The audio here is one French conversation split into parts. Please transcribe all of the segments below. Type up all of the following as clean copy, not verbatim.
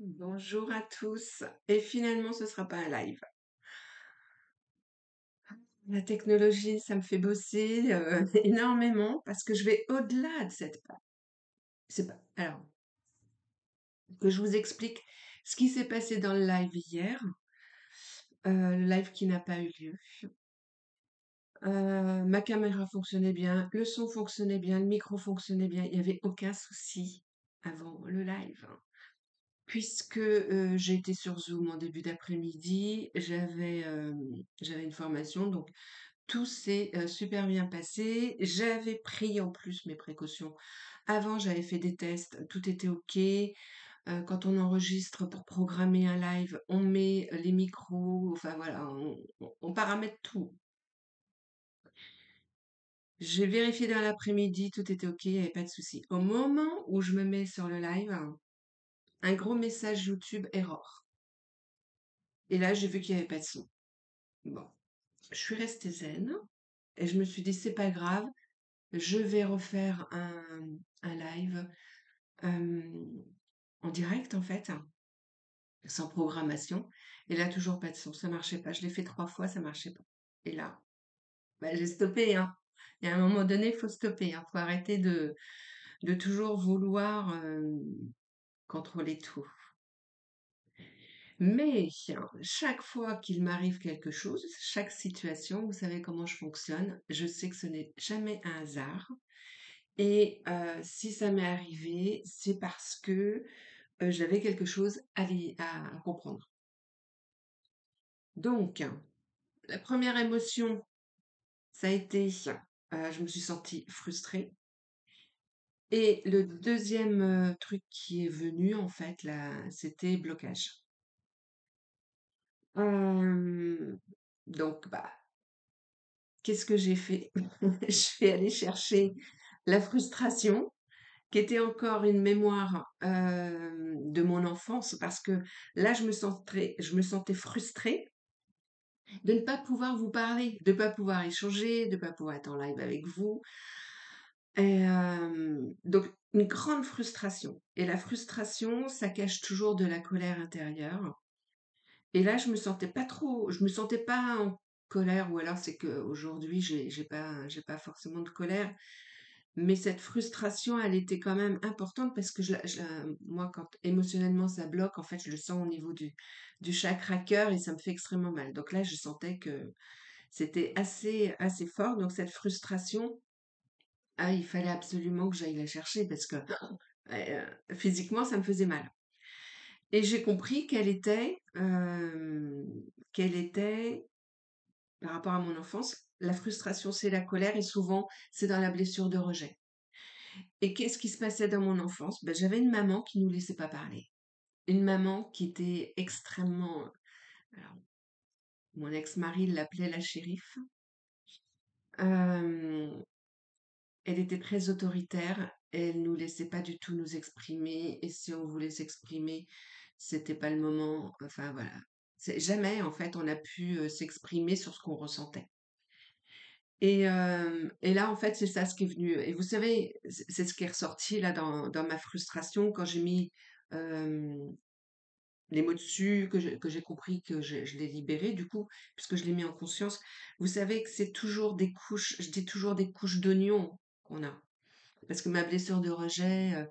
Bonjour à tous. Et finalement, ce sera pas un live. La technologie, ça me fait bosser énormément parce que je vais au-delà de cette page. C'est pas. Alors, que je vous explique ce qui s'est passé dans le live hier, le live qui n'a pas eu lieu. Ma caméra fonctionnait bien, le son fonctionnait bien, le micro fonctionnait bien, il n'y avait aucun souci avant le live. Puisque j'ai été sur Zoom en début d'après-midi, j'avais une formation, donc tout s'est super bien passé. J'avais pris en plus mes précautions. Avant, j'avais fait des tests, tout était OK. Quand on enregistre pour programmer un live, on met les micros, enfin voilà, on paramètre tout. J'ai vérifié dans l'après-midi, tout était OK, il n'y avait pas de souci. Au moment où je me mets sur le live, un gros message YouTube error. Et là, j'ai vu qu'il n'y avait pas de son. Bon, je suis restée zen et je me suis dit, c'est pas grave, je vais refaire un live en direct, en fait, sans programmation. Et là, toujours pas de son, ça marchait pas. Je l'ai fait 3 fois, ça marchait pas. Et là, bah, j'ai stoppé, hein. Et à un moment donné, il faut stopper, hein. Faut arrêter de toujours vouloir contrôler tout. Mais chaque fois qu'il m'arrive quelque chose, chaque situation, vous savez comment je fonctionne, je sais que ce n'est jamais un hasard. Et si ça m'est arrivé, c'est parce que j'avais quelque chose à comprendre. Donc, la première émotion, ça a été, je me suis sentie frustrée. Et le deuxième truc qui est venu, en fait, là, c'était blocage. Euh, donc, bah, qu'est-ce que j'ai fait? Je suis allée chercher la frustration, qui était encore une mémoire de mon enfance, parce que là, je me sentais frustrée de ne pas pouvoir vous parler, de ne pas pouvoir échanger, de ne pas pouvoir être en live avec vous. Et donc, une grande frustration. Et la frustration, ça cache toujours de la colère intérieure. Et là, je me sentais pas en colère, ou alors c'est qu'aujourd'hui, j'ai pas forcément de colère. Mais cette frustration, elle était quand même importante parce que moi, quand émotionnellement ça bloque, en fait, je le sens au niveau du chakra cœur et ça me fait extrêmement mal. Donc là, je sentais que c'était assez fort. Donc cette frustration, ah, il fallait absolument que j'aille la chercher parce que physiquement, ça me faisait mal. Et j'ai compris quelle était, par rapport à mon enfance, la frustration, c'est la colère et souvent, c'est dans la blessure de rejet. Et qu'est-ce qui se passait dans mon enfance? Ben, j'avais une maman qui nous laissait pas parler. Une maman qui était extrêmement... Alors, mon ex-mari l'appelait la shérif. Euh, Elle était très autoritaire. Elle nous laissait pas du tout nous exprimer. Et si on voulait s'exprimer, c'était pas le moment. Enfin, voilà. Jamais, en fait, on a pu s'exprimer sur ce qu'on ressentait. Et là, en fait, c'est ça ce qui est venu. Et vous savez, c'est ce qui est ressorti là dans ma frustration quand j'ai mis les mots dessus, que j'ai compris que je l'ai libéré du coup, puisque je l'ai mis en conscience. Vous savez que c'est toujours des couches, je dis toujours des couches d'oignons qu'on a. Parce que ma blessure de rejet,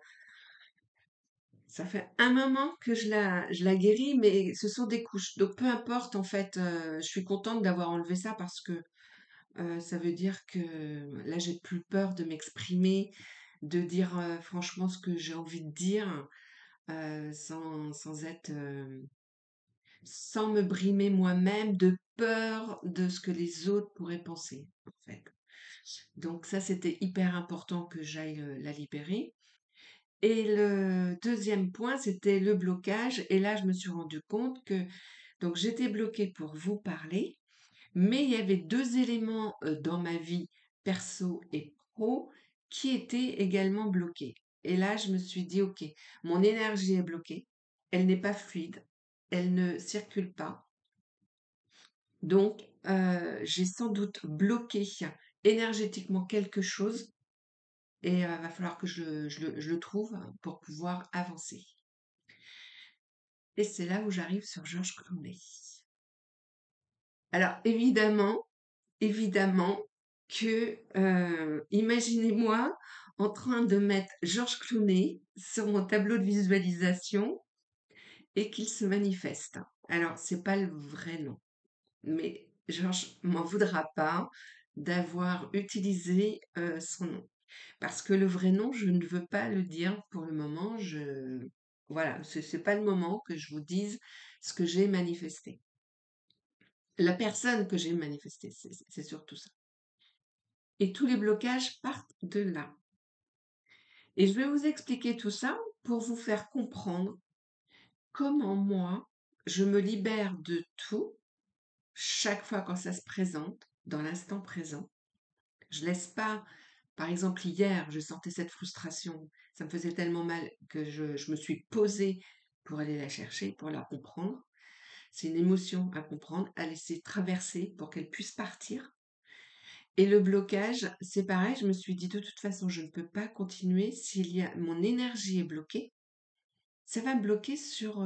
ça fait un moment que je la guéris, mais ce sont des couches. Donc peu importe, en fait, je suis contente d'avoir enlevé ça parce que ça veut dire que là, j'ai plus peur de m'exprimer, de dire franchement ce que j'ai envie de dire, sans être, sans me brimer moi-même de peur de ce que les autres pourraient penser, en fait. Donc ça, c'était hyper important que j'aille la libérer. Et le deuxième point, c'était le blocage. Et là, je me suis rendu compte que donc j'étais bloquée pour vous parler, mais il y avait deux éléments dans ma vie perso et pro qui étaient également bloqués. Et là, je me suis dit, OK, mon énergie est bloquée, elle n'est pas fluide, elle ne circule pas. Donc, j'ai sans doute bloqué énergétiquement quelque chose et va falloir que je le trouve pour pouvoir avancer. Et c'est là où j'arrive sur Georges Clooney. Alors évidemment que, imaginez-moi en train de mettre Georges Clooney sur mon tableau de visualisation et qu'il se manifeste. Alors, c'est pas le vrai nom, mais Georges m'en voudra pas d'avoir utilisé son nom. Parce que le vrai nom, je ne veux pas le dire pour le moment. Voilà, c'est pas le moment que je vous dise ce que j'ai manifesté. La personne que j'ai manifestée, c'est surtout ça. Et tous les blocages partent de là. Et je vais vous expliquer tout ça pour vous faire comprendre comment moi, je me libère de tout chaque fois quand ça se présente, dans l'instant présent. Je laisse pas, par exemple hier, je sentais cette frustration, ça me faisait tellement mal que je me suis posée pour aller la chercher, pour la comprendre. C'est une émotion à comprendre, à laisser traverser pour qu'elle puisse partir. Et le blocage, c'est pareil, je me suis dit de toute façon, je ne peux pas continuer s'il y a mon énergie est bloquée. Ça va me bloquer sur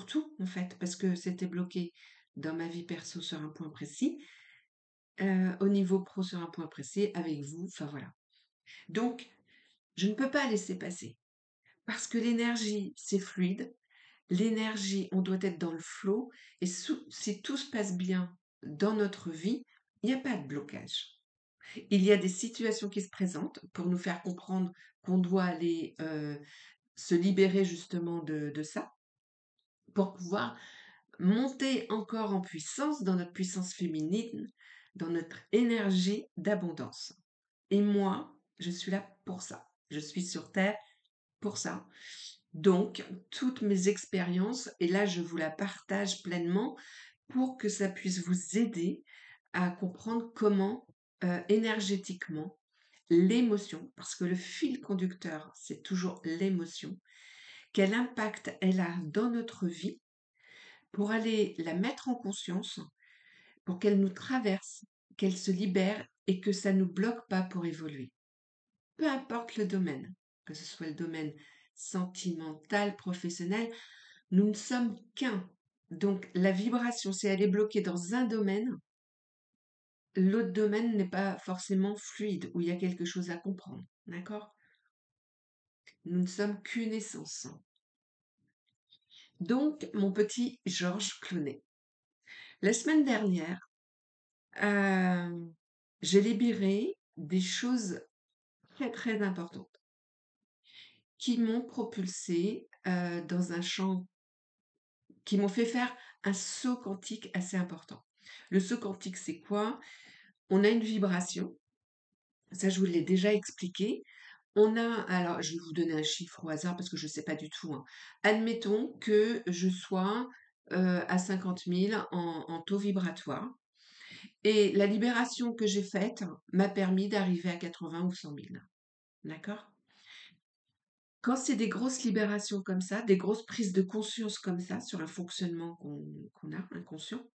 tout en fait, parce que c'était bloqué dans ma vie perso sur un point précis, au niveau pro sur un point précis, avec vous, enfin voilà. Donc, je ne peux pas laisser passer parce que l'énergie, c'est fluide. L'énergie, on doit être dans le flow et si tout se passe bien dans notre vie, il n'y a pas de blocage. Il y a des situations qui se présentent pour nous faire comprendre qu'on doit aller se libérer justement de ça, pour pouvoir monter encore en puissance dans notre puissance féminine, dans notre énergie d'abondance. Et moi, je suis là pour ça. Je suis sur Terre pour ça. Donc, toutes mes expériences, et là, je vous la partage pleinement pour que ça puisse vous aider à comprendre comment, énergétiquement, l'émotion, parce que le fil conducteur, c'est toujours l'émotion, quel impact elle a dans notre vie pour aller la mettre en conscience, pour qu'elle nous traverse, qu'elle se libère et que ça ne nous bloque pas pour évoluer. Peu importe le domaine, que ce soit le domaine sentimental, professionnel, nous ne sommes qu'un. Donc la vibration, si elle est bloquée dans un domaine, l'autre domaine n'est pas forcément fluide, où il y a quelque chose à comprendre. D'accord? Nous ne sommes qu'une essence. Donc, mon petit Georges Clooney. La semaine dernière, j'ai libéré des choses très très importantes qui m'ont propulsé dans un champ, qui m'ont fait faire un saut quantique assez important. Le saut quantique, c'est quoi? On a une vibration, ça je vous l'ai déjà expliqué. On a, alors je vais vous donner un chiffre au hasard parce que je ne sais pas du tout, hein. Admettons que je sois à 50 000 en taux vibratoire. Et la libération que j'ai faite m'a permis d'arriver à 80 ou 100 000. D'accord? Quand c'est des grosses libérations comme ça, des grosses prises de conscience comme ça sur un fonctionnement qu'on a, inconscient,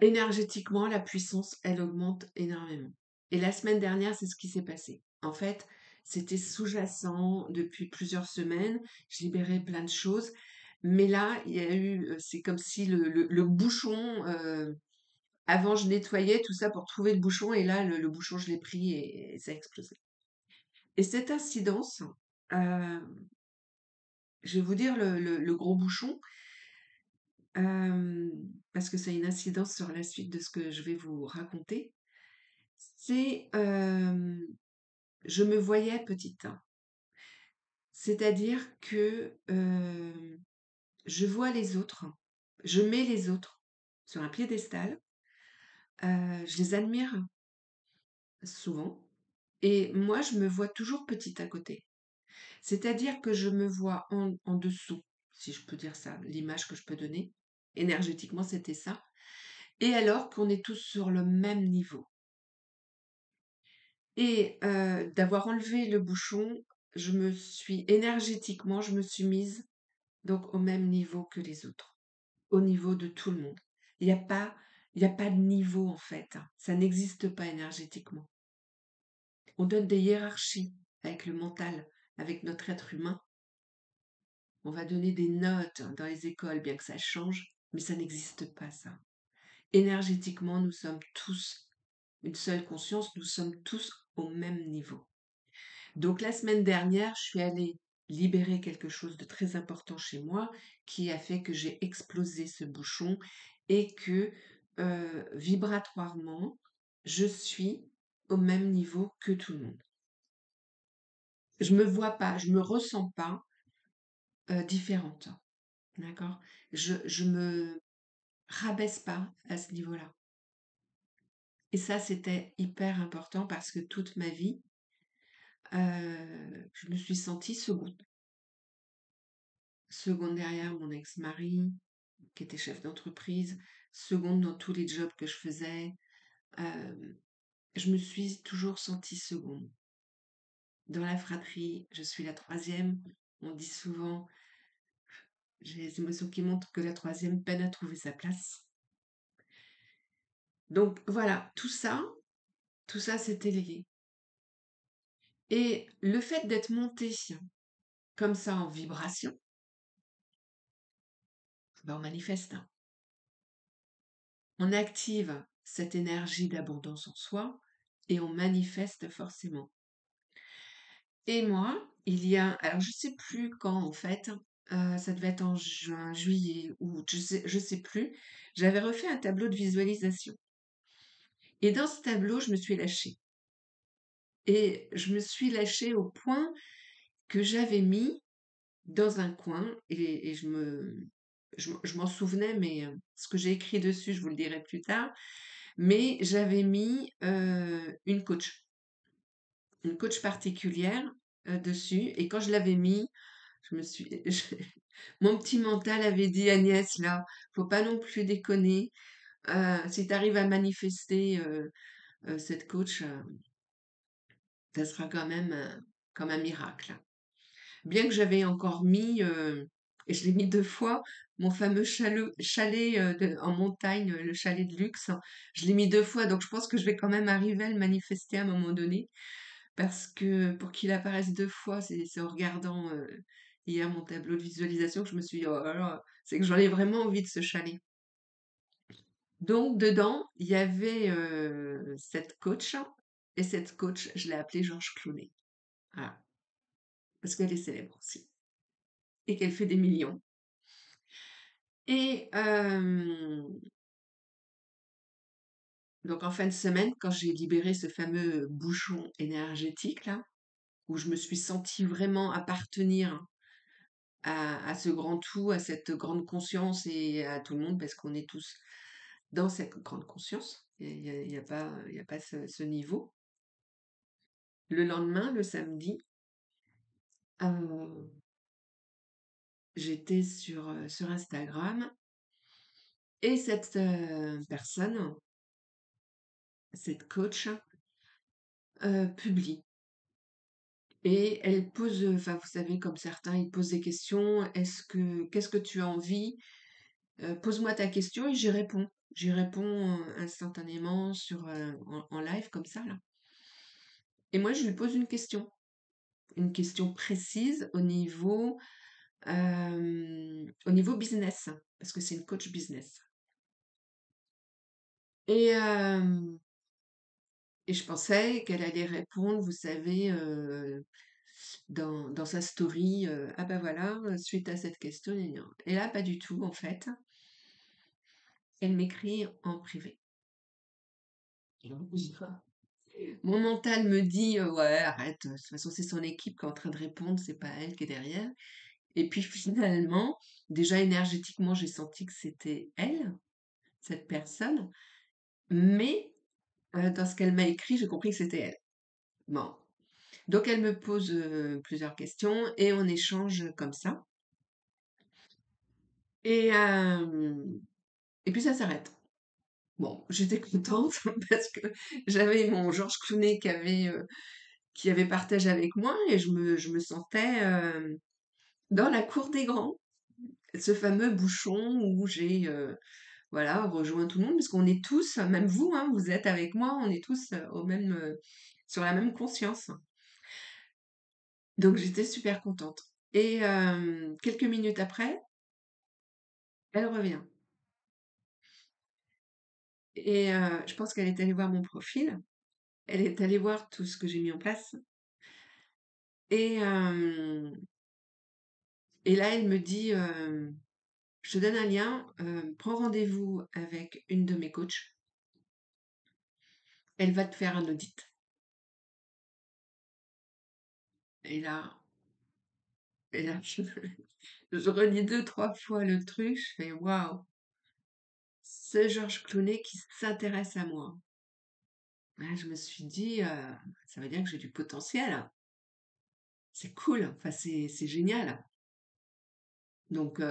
énergétiquement, la puissance, elle augmente énormément. Et la semaine dernière, c'est ce qui s'est passé. En fait, c'était sous-jacent depuis plusieurs semaines. Je libérais plein de choses. Mais là, il y a eu, c'est comme si le bouchon, avant je nettoyais tout ça pour trouver le bouchon, et là, le bouchon, je l'ai pris et ça a explosé. Et cette incidence, euh, je vais vous dire le gros bouchon, euh, parce que ça a une incidence sur la suite de ce que je vais vous raconter. C'est, je me voyais petite. C'est-à-dire que je vois les autres, je mets les autres sur un piédestal, je les admire souvent, et moi je me vois toujours petite à côté. C'est-à-dire que je me vois en dessous, si je peux dire ça, l'image que je peux donner. Énergétiquement, c'était ça. Et alors qu'on est tous sur le même niveau. Et d'avoir enlevé le bouchon, énergétiquement, je me suis mise donc au même niveau que les autres, au niveau de tout le monde. Il n'y a pas, il y a pas de niveau en fait, hein. Ça n'existe pas énergétiquement. On donne des hiérarchies avec le mental, avec notre être humain. on va donner des notes dans les écoles, bien que ça change, mais ça n'existe pas ça. Énergétiquement, nous sommes tous une seule conscience, nous sommes tous au même niveau. Donc la semaine dernière, je suis allée libérer quelque chose de très important chez moi qui a fait que j'ai explosé ce bouchon et que vibratoirement, je suis au même niveau que tout le monde. Je me vois pas, je me ressens pas différente, d'accord? Je me rabaisse pas à ce niveau-là. Et ça, c'était hyper important parce que toute ma vie, je me suis sentie seconde. Seconde derrière mon ex-mari, qui était chef d'entreprise, seconde dans tous les jobs que je faisais. Euh, je me suis toujours sentie seconde. Dans la fratrie, je suis la troisième. On dit souvent, j'ai les émotions qui montrent que la troisième peine à trouver sa place. Donc voilà, tout ça c'était lié. Et le fait d'être montée comme ça en vibration, ben on manifeste. On active cette énergie d'abondance en soi et on manifeste forcément. Et moi, alors je sais plus quand en fait, ça devait être en juin, juillet, août, je sais plus. J'avais refait un tableau de visualisation. Et dans ce tableau, je me suis lâchée. Et je me suis lâchée au point que j'avais mis dans un coin, et je m'en souvenais, mais ce que j'ai écrit dessus, je vous le dirai plus tard. Mais j'avais mis une coach particulière dessus. Et quand je l'avais mis, je me suis, mon petit mental avait dit Agnès, là, faut pas non plus déconner. Si tu arrives à manifester cette coach, ça sera quand même comme un miracle. Bien que j'avais encore mis, et je l'ai mis 2 fois, mon fameux chalet en montagne, le chalet de luxe, je l'ai mis 2 fois, donc je pense que je vais quand même arriver à le manifester à un moment donné. Parce que pour qu'il apparaisse 2 fois, c'est en regardant hier mon tableau de visualisation que je me suis dit, oh là là, c'est que j'en ai vraiment envie de ce chalet. Donc dedans, il y avait cette coach, et cette coach, je l'ai appelée Georges Clooney. Voilà. Parce qu'elle est célèbre aussi. Et qu'elle fait des millions. Et donc en fin de semaine, quand j'ai libéré ce fameux bouchon énergétique là, où je me suis sentie vraiment appartenir à ce grand tout, à cette grande conscience et à tout le monde, parce qu'on est tous dans cette grande conscience. Il y a pas, il y a pas ce niveau. Le lendemain, le samedi, euh, j'étais sur Instagram et cette personne, cette coach, publie. Et elle pose, enfin, vous savez, comme certains, ils posent des questions. Qu'est-ce que tu as envie? Pose-moi ta question et j'y réponds. J'y réponds instantanément en live comme ça, là. Et moi, je lui pose une question précise au niveau business, parce que c'est une coach business. Et, euh, et je pensais qu'elle allait répondre, vous savez, dans sa story, ah ben voilà, suite à cette question, gna gna. Et là, pas du tout, en fait. Elle m'écrit en privé. Mon mental me dit, ouais, arrête, de toute façon, c'est son équipe qui est en train de répondre, c'est pas elle qui est derrière. Et puis finalement, déjà énergétiquement, j'ai senti que c'était elle, cette personne, mais dans ce qu'elle m'a écrit, j'ai compris que c'était elle. Bon. Donc elle me pose plusieurs questions et on échange comme ça. Et, euh, et puis ça s'arrête. Bon, j'étais contente parce que j'avais mon Georges Clooney qui avait partagé avec moi et je me sentais dans la cour des grands, ce fameux bouchon où j'ai voilà, rejoint tout le monde, parce qu'on est tous, même vous, hein, vous êtes avec moi, on est tous sur la même conscience. Donc j'étais super contente. Et quelques minutes après, elle revient. Et je pense qu'elle est allée voir mon profil, elle est allée voir tout ce que j'ai mis en place et là, elle me dit, «Je te donne un lien, prends rendez-vous avec une de mes coachs, elle va te faire un audit». Et là je relis deux trois fois le truc, je fais: «Waouh, c'est Georges Clooney qui s'intéresse à moi». Là, je me suis dit, «Ça veut dire que j'ai du potentiel. C'est cool, enfin c'est génial». Donc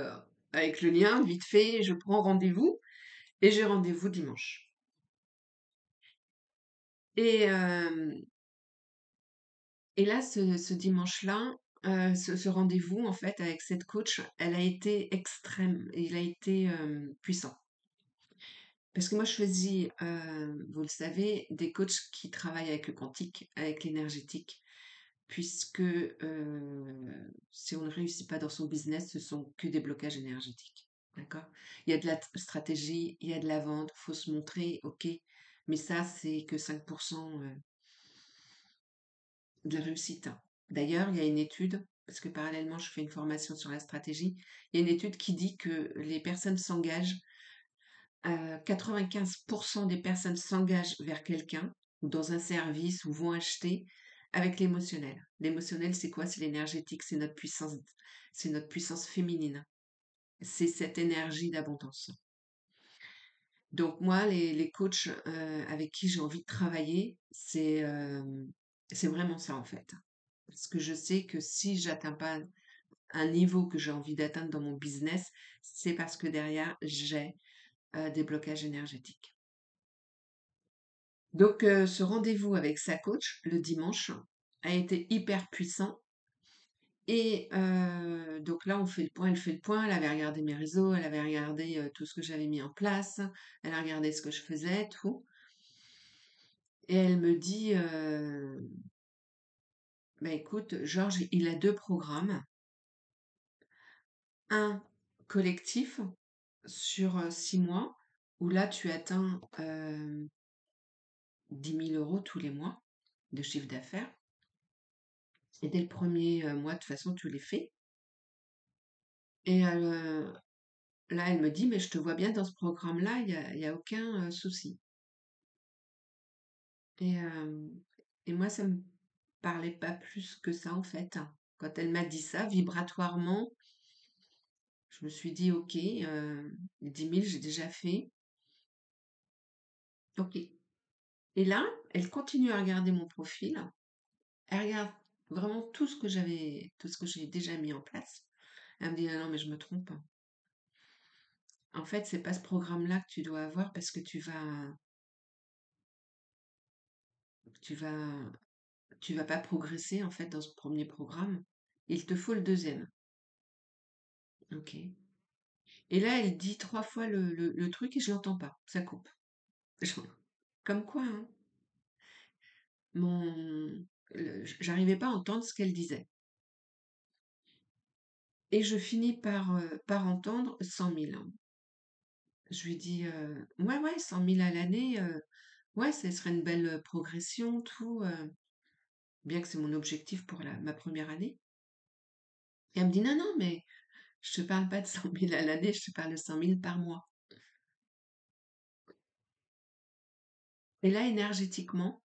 avec le lien, vite fait, je prends rendez-vous et j'ai rendez-vous dimanche. Et là, ce dimanche-là, ce rendez-vous, en fait, avec cette coach, elle a été extrême. Il a été puissant. Parce que moi, je choisis, vous le savez, des coachs qui travaillent avec le quantique, avec l'énergétique, puisque si on ne réussit pas dans son business, ce sont que des blocages énergétiques. D'accord? Il y a de la stratégie, il y a de la vente, faut se montrer, ok, mais ça, c'est que 5% de la réussite. D'ailleurs, il y a une étude, parce que parallèlement, je fais une formation sur la stratégie, il y a une étude qui dit que les personnes s'engagent 95% des personnes s'engagent vers quelqu'un ou dans un service ou vont acheter avec l'émotionnel. L'émotionnel, c'est quoi? C'est l'énergétique, c'est notre puissance féminine. C'est cette énergie d'abondance. Donc moi, les coachs avec qui j'ai envie de travailler, c'est vraiment ça en fait. Parce que je sais que si j'atteins pas un niveau que j'ai envie d'atteindre dans mon business, c'est parce que derrière, j'ai des blocages énergétiques. Donc, ce rendez-vous avec sa coach, le dimanche, a été hyper puissant et donc là, on fait le point, elle fait le point, elle avait regardé mes réseaux, elle avait regardé, tout ce que j'avais mis en place, elle a regardé ce que je faisais, tout et elle me dit, «Bah, écoute, Georges, il a 2 programmes. Un collectif sur, 6 mois où là, tu atteins, 10 000 € tous les mois de chiffre d'affaires et dès le premier er mois, de toute façon, tu les fais». Et là, elle me dit: «Mais je te vois bien dans ce programme-là, il y a aucun, souci». Et moi, ça me parlait pas plus que ça, en fait, hein. Quand elle m'a dit ça, vibratoirement, je me suis dit: «OK, les 10 000, j'ai déjà fait. OK». Et là, elle continue à regarder mon profil. Elle regarde vraiment tout ce que j'ai déjà mis en place. Elle me dit: «Ah non, mais je me trompe. En fait, c'est pas ce programme-là que tu dois avoir parce que tu vas tu vas pas progresser en fait dans ce premier programme. Il te faut le deuxième». OK. Et là, elle dit 3 fois le truc et je l'entends pas, ça coupe. Je- Comme quoi, hein, j'arrivais pas à entendre ce qu'elle disait. Et je finis par entendre 100 000. Je lui dis, ouais, ouais, 100 000 à l'année, ouais, ce serait une belle progression, tout, bien que c'est mon objectif pour ma première année. Et elle me dit, non, non, mais je te parle pas de 100 000 à l'année, je te parle de 100 000 par mois. Et là, énergétiquement,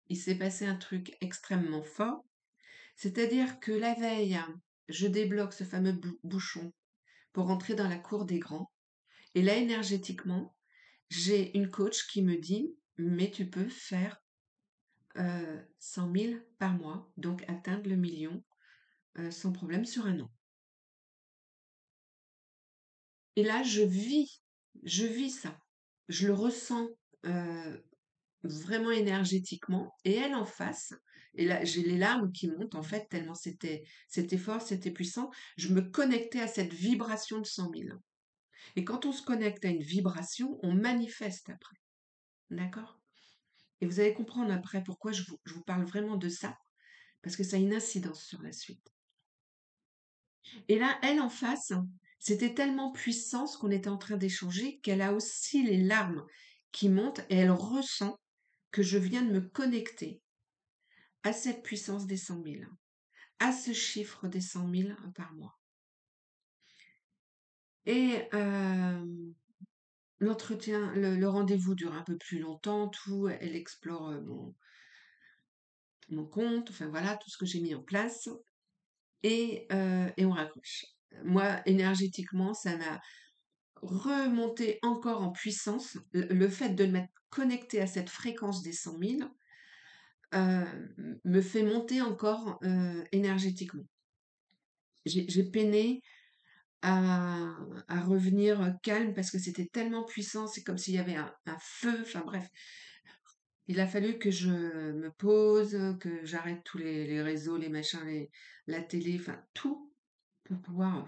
il s'est passé un truc extrêmement fort. C'est-à-dire que la veille, je débloque ce fameux bouchon pour rentrer dans la cour des grands. Et là, énergétiquement, j'ai une coach qui me dit, mais tu peux faire 100 000 par mois, donc atteindre le million sans problème sur un an. Et là, je vis ça. Je le ressens vraiment énergétiquement. Et elle en face, et là, j'ai les larmes qui montent en fait, tellement c'était fort, c'était puissant. Je me connectais à cette vibration de 100 000. Et quand on se connecte à une vibration, on manifeste après. D'accord? Et vous allez comprendre après pourquoi je vous parle vraiment de ça, parce que ça a une incidence sur la suite. Et là, elle en face, c'était tellement puissant ce qu'on était en train d'échanger qu'elle a aussi les larmes qui montent et elle ressent que je viens de me connecter à cette puissance des 100 000, à ce chiffre des 100 000 par mois. Et l'entretien, le rendez-vous dure un peu plus longtemps, tout, elle explore mon compte, enfin voilà, tout ce que j'ai mis en place, et on raccroche. Moi, énergétiquement, ça m'a remonté encore en puissance. Le fait de m'être connecté à cette fréquence des 100 000 me fait monter encore énergétiquement. J'ai peiné à, à revenir calme parce que c'était tellement puissant, c'est comme s'il y avait un feu, enfin bref. Il a fallu que je me pose, que j'arrête tous les réseaux, les machins, la télé, enfin tout, pour pouvoir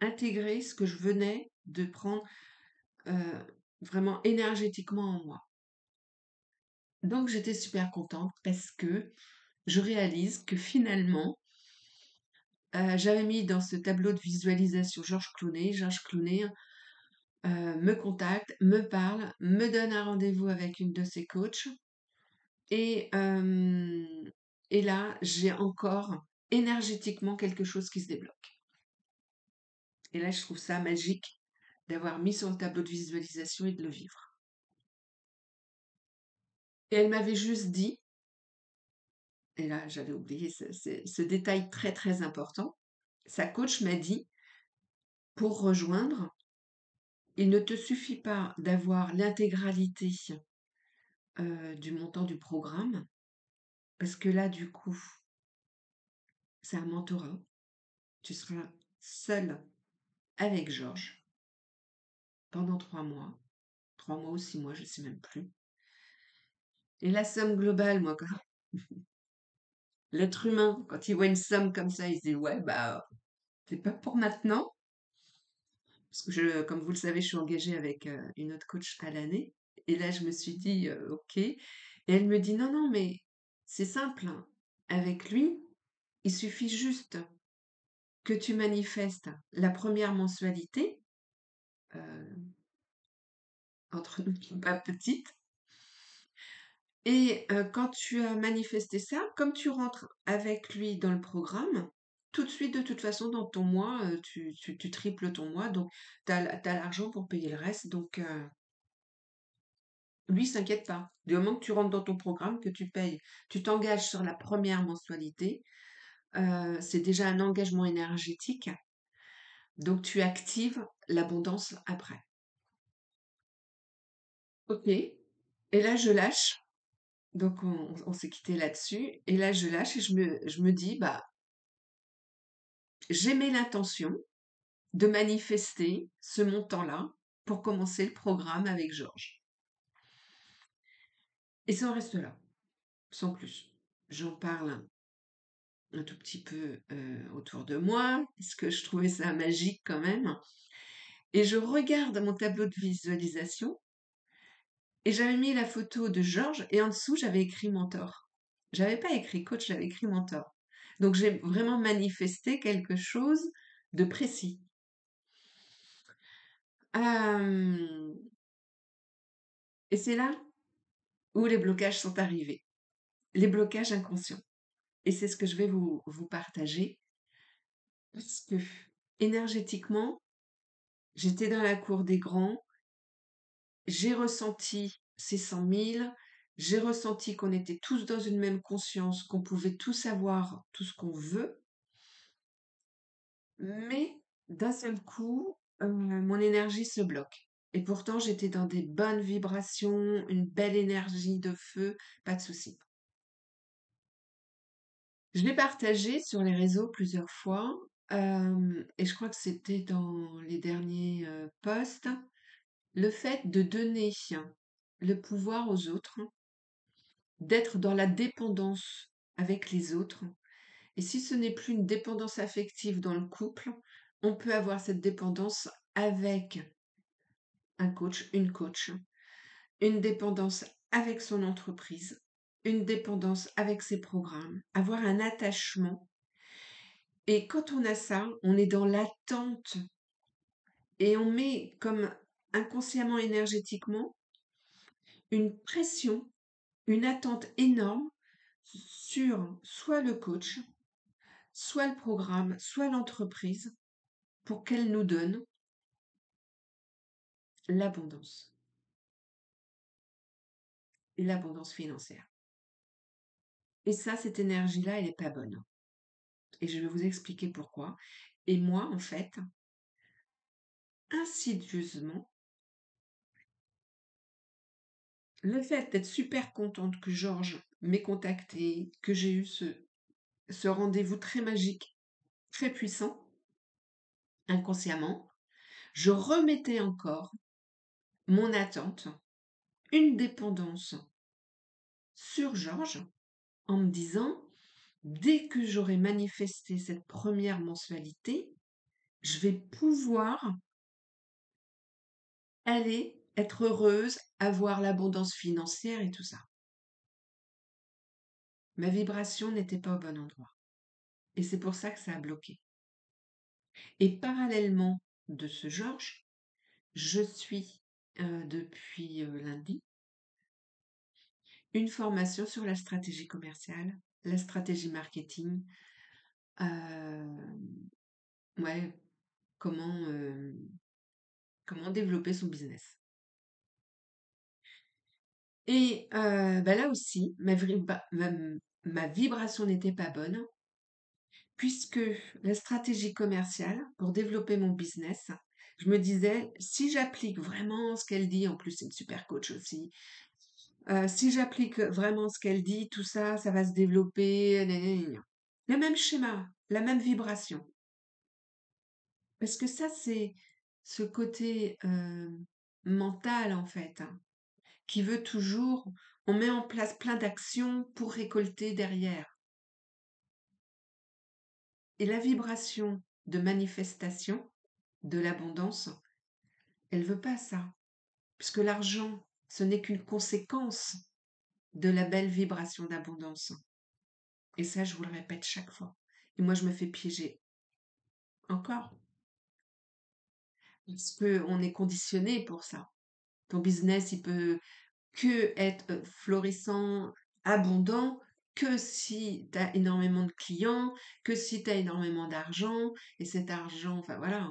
intégrer ce que je venais de prendre vraiment énergétiquement en moi. Donc j'étais super contente parce que je réalise que finalement, j'avais mis dans ce tableau de visualisation Georges Clooney. Georges Clooney me contacte, me parle, me donne un rendez-vous avec une de ses coachs. Et, et là, j'ai encore énergétiquement quelque chose qui se débloque. Et là, je trouve ça magique d'avoir mis sur le tableau de visualisation et de le vivre. Et elle m'avait juste dit, et là, j'avais oublié ce détail très très important, sa coach m'a dit, pour rejoindre, il ne te suffit pas d'avoir l'intégralité du montant du programme, parce que là, du coup, c'est un mentorat. Tu seras seul avec Georges pendant 3 mois. 3 mois ou 6 mois, je ne sais même plus. Et la somme globale, moi, quand l'être humain, quand il voit une somme comme ça, il se dit, ouais, bah, c'est pas pour maintenant. Parce que, comme vous le savez, je suis engagée avec une autre coach à l'année. Et là, je me suis dit, ok. Et elle me dit, non, non, mais c'est simple, hein. Avec lui, il suffit juste que tu manifestes la première mensualité, euh, entre nous qui n'est pas petite. Et quand tu as manifesté ça, comme tu rentres avec lui dans le programme, tout de suite, de toute façon, dans ton mois, tu triples ton mois, donc tu as l'argent pour payer le reste. Donc, lui, s'inquiète pas. Du moment que tu rentres dans ton programme, que tu payes, tu t'engages sur la première mensualité, c'est déjà un engagement énergétique. Donc, tu actives l'abondance après. Ok. Et là, je lâche. Donc, on s'est quitté là-dessus. Et là, je lâche et je me dis, bah, j'émets l'intention de manifester ce montant-là pour commencer le programme avec Georges. Et ça en reste là, sans plus. J'en parle un tout petit peu autour de moi, parce que je trouvais ça magique quand même. Et je regarde mon tableau de visualisation, et j'avais mis la photo de Georges, et en dessous, j'avais écrit mentor. J'avais pas écrit coach, j'avais écrit mentor. Donc j'ai vraiment manifesté quelque chose de précis. Et c'est là où les blocages sont arrivés. Les blocages inconscients. Et c'est ce que je vais vous partager parce que énergétiquement, j'étais dans la cour des grands, j'ai ressenti ces 100 000, j'ai ressenti qu'on était tous dans une même conscience, qu'on pouvait tous avoir tout ce qu'on veut, mais d'un seul coup, mon énergie se bloque. Et pourtant, j'étais dans des bonnes vibrations, une belle énergie de feu, pas de souci. Je l'ai partagé sur les réseaux plusieurs fois, et je crois que c'était dans les derniers posts, le fait de donner le pouvoir aux autres, d'être dans la dépendance avec les autres. Et si ce n'est plus une dépendance affective dans le couple, on peut avoir cette dépendance avec un coach, une dépendance avec son entreprise, une dépendance avec ses programmes, avoir un attachement. Et quand on a ça, on est dans l'attente et on met comme inconsciemment, énergétiquement, une pression, une attente énorme sur soit le coach, soit le programme, soit l'entreprise pour qu'elle nous donne l'abondance et l'abondance financière. Et ça, cette énergie-là, elle n'est pas bonne. Et je vais vous expliquer pourquoi. Et moi, en fait, insidieusement, le fait d'être super contente que Georges m'ait contacté, que j'ai eu ce rendez-vous très magique, très puissant, inconsciemment, je remettais encore mon attente, une dépendance sur Georges en me disant, dès que j'aurai manifesté cette première mensualité, je vais pouvoir aller être heureuse, avoir l'abondance financière et tout ça. Ma vibration n'était pas au bon endroit. Et c'est pour ça que ça a bloqué. Et parallèlement de ce Georges, je suis depuis lundi une formation sur la stratégie commerciale, la stratégie marketing, ouais, comment, comment développer son business. Et bah là aussi, ma vibration n'était pas bonne, puisque la stratégie commerciale, pour développer mon business, je me disais, si j'applique vraiment ce qu'elle dit, en plus c'est une super coach aussi, si j'applique vraiment ce qu'elle dit, tout ça, ça va se développer, gna gna gna gna. Le même schéma, la même vibration. Parce que ça, c'est ce côté mental, en fait, hein, qui veut toujours, on met en place plein d'actions pour récolter derrière. Et la vibration de manifestation de l'abondance, elle veut pas ça. Puisque l'argent, ce n'est qu'une conséquence de la belle vibration d'abondance. Et ça, je vous le répète chaque fois. Et moi, je me fais piéger encore. Parce qu'on est conditionné pour ça. Ton business, il peut que être florissant, abondant, que si tu as énormément de clients, que si tu as énormément d'argent, et cet argent, enfin voilà,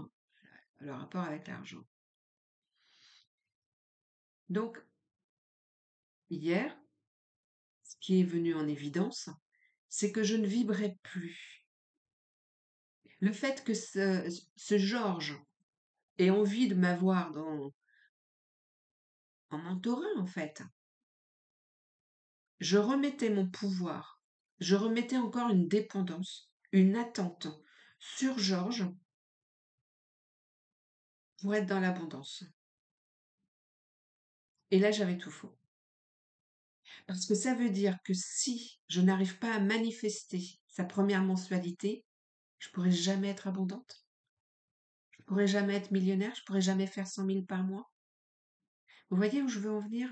le rapport avec l'argent. Donc, hier, ce qui est venu en évidence, c'est que je ne vibrais plus. Le fait que ce Georges ait envie de m'avoir en mentorat, en fait, je remettais mon pouvoir, je remettais encore une dépendance, une attente sur Georges pour être dans l'abondance. Et là, j'avais tout faux. Parce que ça veut dire que si je n'arrive pas à manifester sa première mensualité, je pourrais jamais être abondante. Je pourrais jamais être millionnaire. Je pourrais jamais faire 100 000 par mois. Vous voyez où je veux en venir?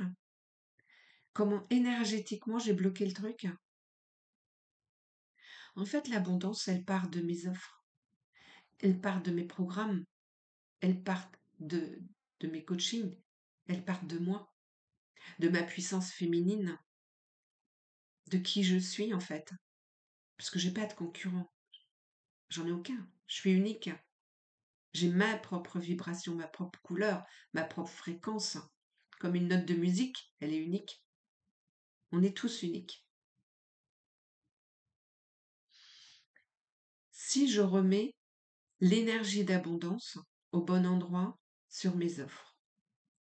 Comment énergétiquement j'ai bloqué le truc? En fait, l'abondance, elle part de mes offres. Elle part de mes programmes. Elle part de mes coachings. Elle part de moi, de ma puissance féminine, de qui je suis en fait. Parce que j'ai pas de concurrent. J'en ai aucun. Je suis unique. J'ai ma propre vibration, ma propre couleur, ma propre fréquence. Comme une note de musique, elle est unique. On est tous uniques. Si je remets l'énergie d'abondance au bon endroit sur mes offres,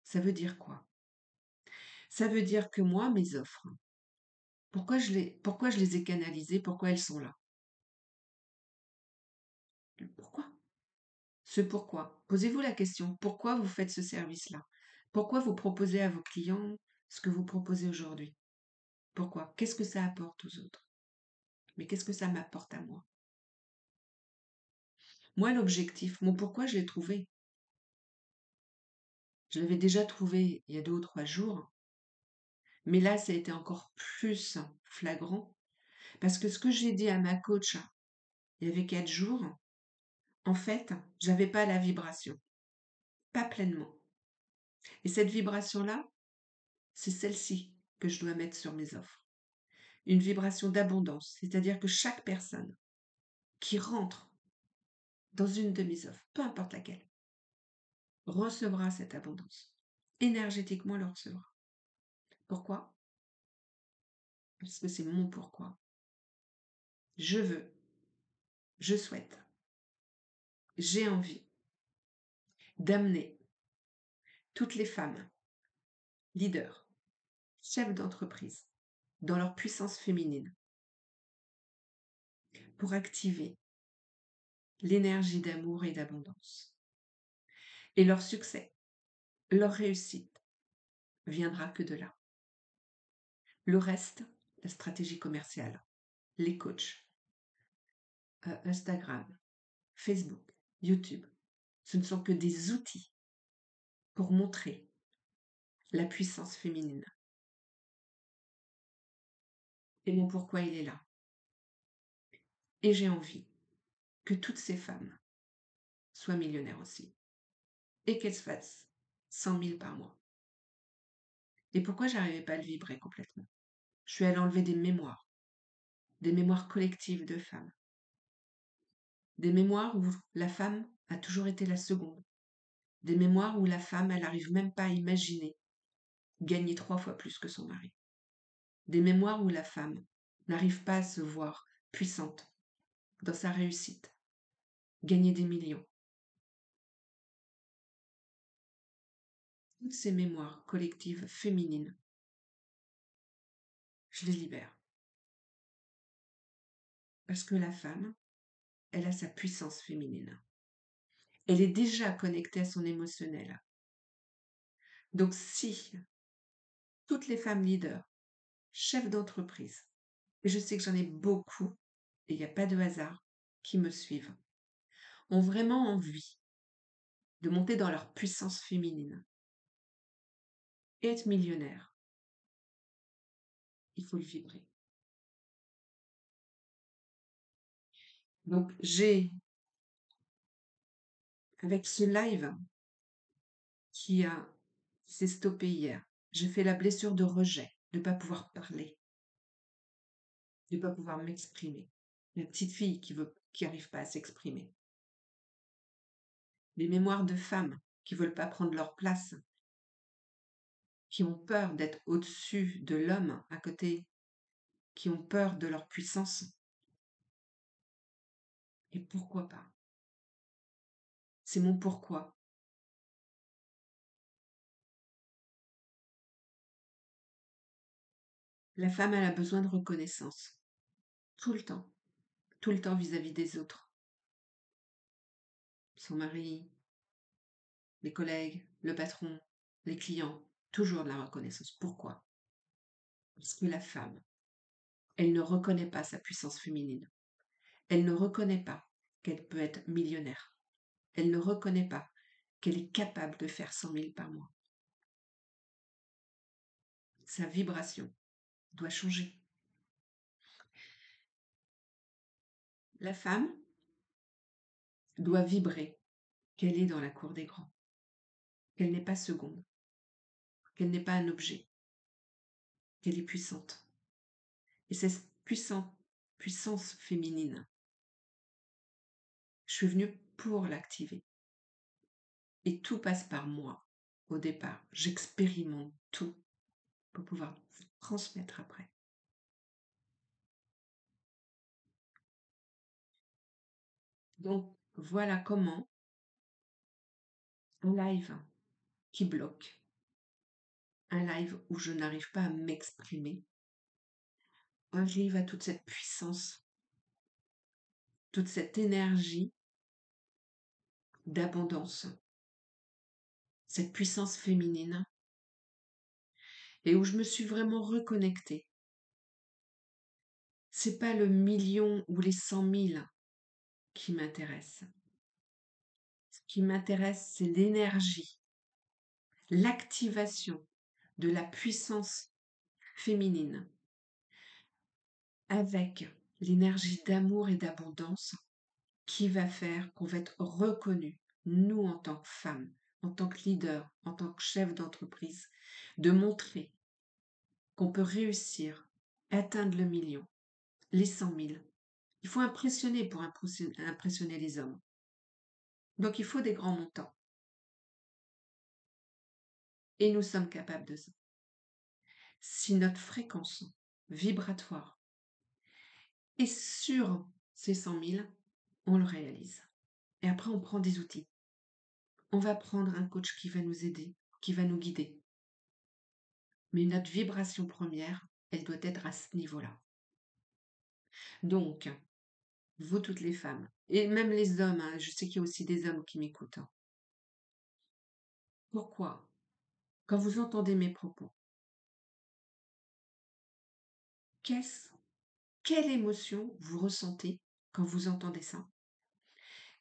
ça veut dire quoi? Ça veut dire que moi, mes offres, pourquoi je les ai canalisées? Pourquoi elles sont là? Pourquoi? Ce pourquoi. Posez-vous la question, pourquoi vous faites ce service-là? Pourquoi vous proposez à vos clients ce que vous proposez aujourd'hui? Pourquoi? Qu'est-ce que ça apporte aux autres? Mais qu'est-ce que ça m'apporte à moi? Moi, l'objectif, mon pourquoi, je l'ai trouvé. Je l'avais déjà trouvé il y a 2 ou 3 jours, mais là, ça a été encore plus flagrant parce que ce que j'ai dit à ma coach il y avait 4 jours, en fait, j'avais pas la vibration, pas pleinement. Et cette vibration-là, c'est celle-ci que je dois mettre sur mes offres. Une vibration d'abondance, c'est-à-dire que chaque personne qui rentre dans une de mes offres, peu importe laquelle, recevra cette abondance. Énergétiquement, elle le recevra. Pourquoi? Parce que c'est mon pourquoi. Je veux, je souhaite, j'ai envie d'amener toutes les femmes, leaders, chefs d'entreprise, dans leur puissance féminine, pour activer l'énergie d'amour et d'abondance. Et leur succès, leur réussite, viendra que de là. Le reste, la stratégie commerciale, les coachs, Instagram, Facebook, YouTube, ce ne sont que des outils pour montrer la puissance féminine. Et mon pourquoi il est là. Et j'ai envie que toutes ces femmes soient millionnaires aussi. Et qu'elles se fassent 100 000 par mois. Et pourquoi j'arrivais pas à le vibrer complètement? Je suis allée enlever des mémoires collectives de femmes. Des mémoires où la femme a toujours été la seconde. Des mémoires où la femme, elle n'arrive même pas à imaginer gagner 3 fois plus que son mari. Des mémoires où la femme n'arrive pas à se voir puissante dans sa réussite, gagner des millions. Toutes ces mémoires collectives féminines, je les libère. Parce que la femme, elle a sa puissance féminine. Elle est déjà connectée à son émotionnel. Donc si toutes les femmes leaders, chefs d'entreprise, et je sais que j'en ai beaucoup, et il n'y a pas de hasard, qui me suivent, ont vraiment envie de monter dans leur puissance féminine et être millionnaire, il faut le vibrer. Donc j'ai, avec ce live qui s'est stoppé hier, j'ai fait la blessure de rejet, de ne pas pouvoir parler, de ne pas pouvoir m'exprimer. La petite fille qui n'arrive pas à s'exprimer. Les mémoires de femmes qui ne veulent pas prendre leur place, qui ont peur d'être au-dessus de l'homme à côté, qui ont peur de leur puissance. Et pourquoi pas? C'est mon pourquoi. La femme, elle a besoin de reconnaissance. Tout le temps vis-à-vis des autres. Son mari, les collègues, le patron, les clients, toujours de la reconnaissance. Pourquoi? Parce que la femme, elle ne reconnaît pas sa puissance féminine. Elle ne reconnaît pas qu'elle peut être millionnaire. Elle ne reconnaît pas qu'elle est capable de faire 100 000 par mois. Sa vibration doit changer. La femme doit vibrer qu'elle est dans la cour des grands, qu'elle n'est pas seconde, qu'elle n'est pas un objet, qu'elle est puissante. Et cette puissance féminine, je suis venue pour l'activer. Et tout passe par moi au départ. J'expérimente tout pour pouvoir transmettre après. Donc voilà comment un live qui bloque, un live où je n'arrive pas à m'exprimer, arrive à toute cette puissance, toute cette énergie d'abondance, cette puissance féminine, et où je me suis vraiment reconnectée. C'est pas le million ou les 100 000 qui m'intéressent. Ce qui m'intéresse, c'est l'énergie, l'activation de la puissance féminine avec l'énergie d'amour et d'abondance qui va faire qu'on va être reconnu, nous en tant que femmes, en tant que leader, en tant que chef d'entreprise, de montrer qu'on peut réussir à atteindre le million, les 100 000. Il faut impressionner pour impressionner les hommes. Donc il faut des grands montants. Et nous sommes capables de ça. Si notre fréquence vibratoire est sur ces 100 000, on le réalise. Et après, on prend des outils. On va prendre un coach qui va nous aider, qui va nous guider. Mais notre vibration première, elle doit être à ce niveau-là. Donc, vous toutes les femmes, et même les hommes, hein, je sais qu'il y a aussi des hommes qui m'écoutent. Hein. Pourquoi, quand vous entendez mes propos, quelle émotion vous ressentez quand vous entendez ça?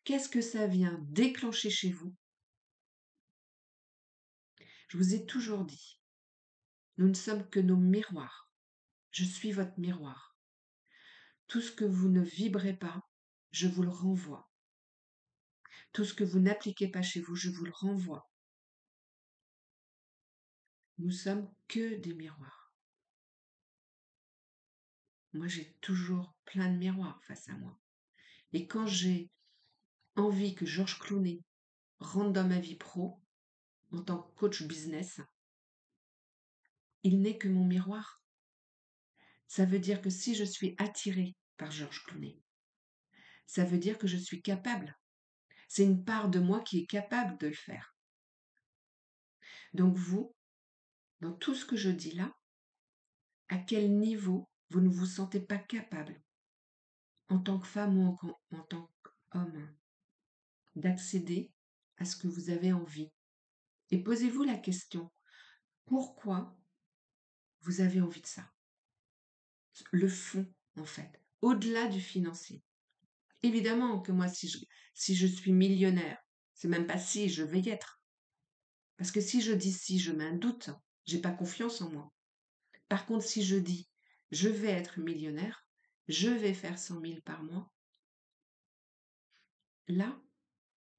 Qu'est-ce que ça vient déclencher chez vous? Je vous ai toujours dit, nous ne sommes que nos miroirs. Je suis votre miroir. Tout ce que vous ne vibrez pas, je vous le renvoie. Tout ce que vous n'appliquez pas chez vous, je vous le renvoie. Nous sommes que des miroirs. Moi, j'ai toujours plein de miroirs face à moi. Et quand j'ai envie que Georges Clooney rentre dans ma vie pro, en tant que coach business, il n'est que mon miroir. Ça veut dire que si je suis attirée par Georges Clooney, ça veut dire que je suis capable. C'est une part de moi qui est capable de le faire. Donc vous, dans tout ce que je dis là, à quel niveau vous ne vous sentez pas capable, en tant que femme ou en tant qu'homme, d'accéder à ce que vous avez envie? Et posez-vous la question, pourquoi vous avez envie de ça? Le fond, en fait, au-delà du financier. Évidemment que moi, si je suis millionnaire, c'est même pas si, je vais y être. Parce que si je dis si, je mets un doute, j'ai pas confiance en moi. Par contre, si je dis je vais être millionnaire, je vais faire 100 000 par mois, là,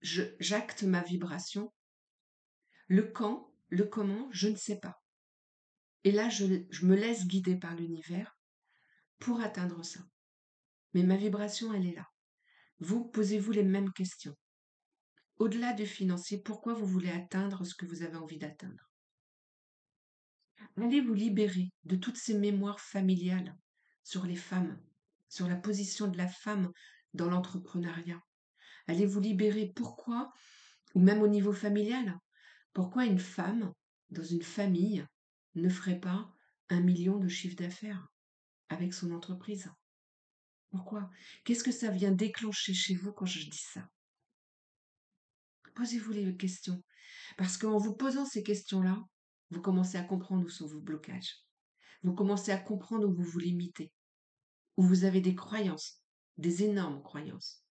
j'acte ma vibration. Le quand, le comment, je ne sais pas. Et là, je me laisse guider par l'univers pour atteindre ça. Mais ma vibration, elle est là. Vous, posez-vous les mêmes questions. Au-delà du financier, pourquoi vous voulez atteindre ce que vous avez envie d'atteindre? Allez vous libérer de toutes ces mémoires familiales sur les femmes, sur la position de la femme dans l'entrepreneuriat. Allez vous libérer pourquoi, ou même au niveau familial, pourquoi une femme dans une famille ne ferait pas 1 million de chiffre d'affaires avec son entreprise? Pourquoi? Qu'est-ce que ça vient déclencher chez vous quand je dis ça? Posez-vous les questions. Parce qu'en vous posant ces questions-là, vous commencez à comprendre où sont vos blocages. Vous commencez à comprendre où vous vous limitez, où vous avez des croyances, des énormes croyances.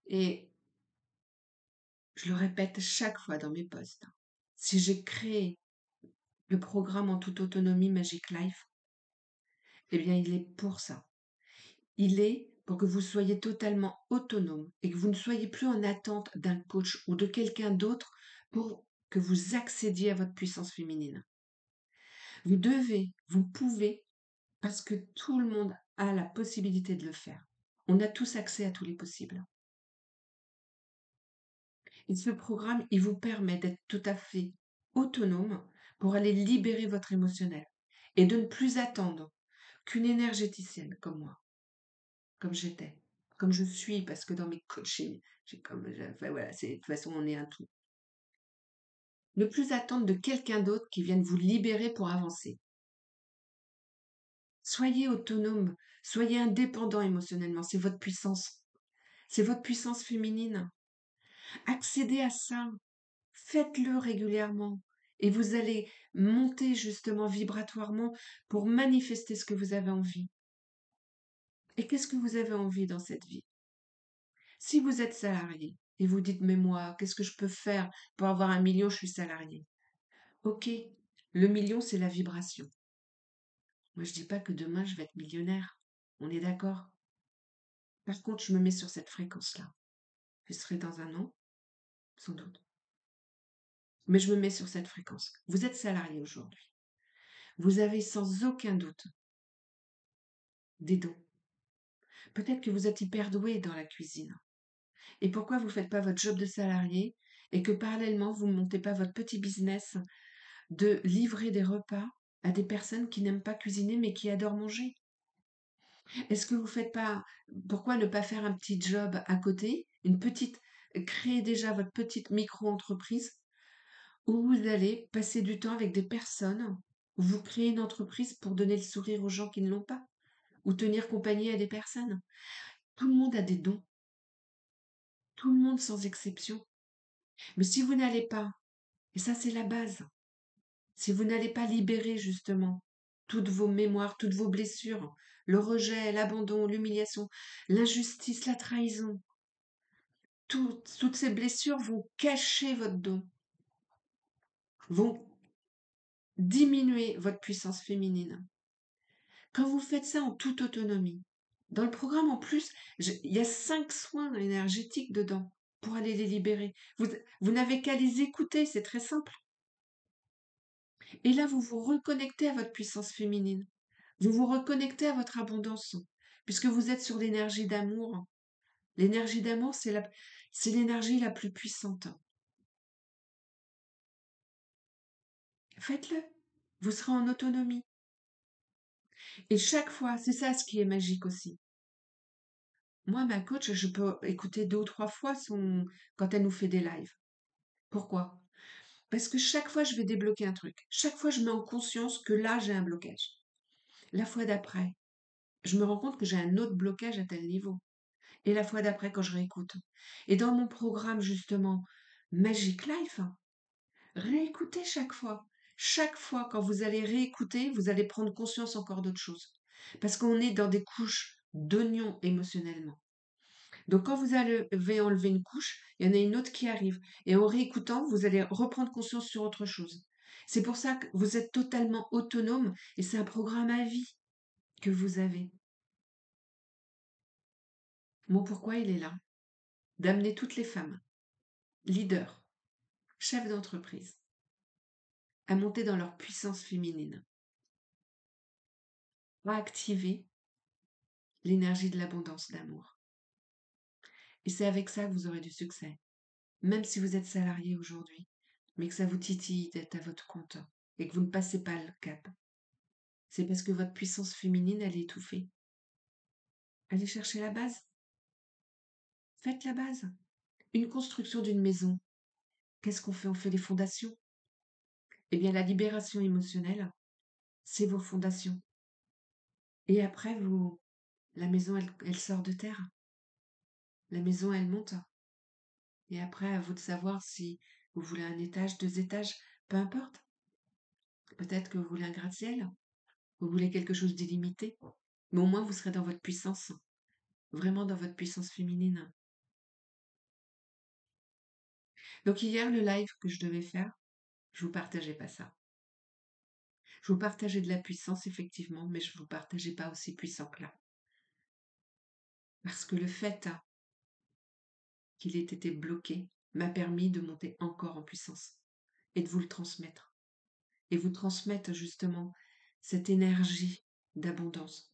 Et je le répète chaque fois dans mes posts, si j'ai créé le programme en toute autonomie Magic Life, eh bien il est pour ça. Il est pour que vous soyez totalement autonome et que vous ne soyez plus en attente d'un coach ou de quelqu'un d'autre pour que vous accédiez à votre puissance féminine. Vous devez, vous pouvez, parce que tout le monde a la possibilité de le faire. On a tous accès à tous les possibles. Et ce programme, il vous permet d'être tout à fait autonome pour aller libérer votre émotionnel et de ne plus attendre qu'une énergéticienne comme moi, comme j'étais, comme je suis, parce que dans mes coachings, enfin voilà, de toute façon, on est un tout. Ne plus attendre de quelqu'un d'autre qui vienne vous libérer pour avancer. Soyez autonome, soyez indépendant émotionnellement, c'est votre puissance. C'est votre puissance féminine. Accédez à ça. Faites-le régulièrement. Et vous allez monter justement vibratoirement pour manifester ce que vous avez envie. Et qu'est-ce que vous avez envie dans cette vie? Si vous êtes salarié et vous dites, mais moi, qu'est-ce que je peux faire pour avoir 1 million? Je suis salarié. Ok, le million, c'est la vibration. Moi, je dis pas que demain, je vais être millionnaire. On est d'accord? Par contre, je me mets sur cette fréquence-là. Je serai dans un an, sans doute. Mais je me mets sur cette fréquence. Vous êtes salarié aujourd'hui. Vous avez sans aucun doute des dons. Peut-être que vous êtes hyper doué dans la cuisine. Et pourquoi vous ne faites pas votre job de salarié et que parallèlement, vous ne montez pas votre petit business de livrer des repas à des personnes qui n'aiment pas cuisiner mais qui adorent manger? Est-ce que vous faites pas, pourquoi ne pas faire un petit job à côté, créer déjà votre petite micro-entreprise où vous allez passer du temps avec des personnes, où vous créez une entreprise pour donner le sourire aux gens qui ne l'ont pas, ou tenir compagnie à des personnes. Tout le monde a des dons, tout le monde sans exception. Mais si vous n'allez pas, et ça c'est la base, si vous n'allez pas libérer justement toutes vos mémoires, toutes vos blessures, le rejet, l'abandon, l'humiliation, l'injustice, la trahison, toutes ces blessures vont cacher votre don, vont diminuer votre puissance féminine. Quand vous faites ça en toute autonomie, dans le programme en plus, il y a 5 soins énergétiques dedans pour aller les libérer. Vous n'avez qu'à les écouter, c'est très simple. Et là, vous vous reconnectez à votre puissance féminine. Vous vous reconnectez à votre abondance, puisque vous êtes sur l'énergie d'amour. L'énergie d'amour, c'est l'énergie la plus puissante. Faites-le. Vous serez en autonomie. Et chaque fois, c'est ça ce qui est magique aussi. Moi, ma coach, je peux écouter 2 ou 3 fois quand elle nous fait des lives. Pourquoi? Parce que chaque fois, je vais débloquer un truc. Chaque fois, je mets en conscience que là, j'ai un blocage. La fois d'après, je me rends compte que j'ai un autre blocage à tel niveau. Et la fois d'après, quand je réécoute. Et dans mon programme, justement, Magic Life, réécoutez chaque fois. Chaque fois, quand vous allez réécouter, vous allez prendre conscience encore d'autres choses. Parce qu'on est dans des couches d'oignons émotionnellement. Donc, quand vous allez enlever une couche, il y en a une autre qui arrive. Et en réécoutant, vous allez reprendre conscience sur autre chose. C'est pour ça que vous êtes totalement autonome et c'est un programme à vie que vous avez. Mon pourquoi il est là. D'amener toutes les femmes, leaders, chefs d'entreprise, à monter dans leur puissance féminine, à activer l'énergie de l'abondance d'amour. Et c'est avec ça que vous aurez du succès, même si vous êtes salarié aujourd'hui, mais que ça vous titille d'être à votre compte et que vous ne passez pas le cap. C'est parce que votre puissance féminine, elle est étouffée. Allez chercher la base. Faites la base. Une construction d'une maison. Qu'est-ce qu'on fait? On fait les fondations. Eh bien, la libération émotionnelle, c'est vos fondations. Et après, la maison, elle sort de terre. La maison, elle monte. Et après, à vous de savoir si vous voulez un étage, 2 étages, peu importe. Peut-être que vous voulez un gratte-ciel. Vous voulez quelque chose d'illimité. Mais au moins, vous serez dans votre puissance. Vraiment dans votre puissance féminine. Donc hier, le live que je devais faire, je vous partageais pas ça. Je vous partageais de la puissance, effectivement, mais je vous partageais pas aussi puissant que là. Parce que le fait qu'il ait été bloqué m'a permis de monter encore en puissance et de vous le transmettre. Et vous transmettre justement cette énergie d'abondance,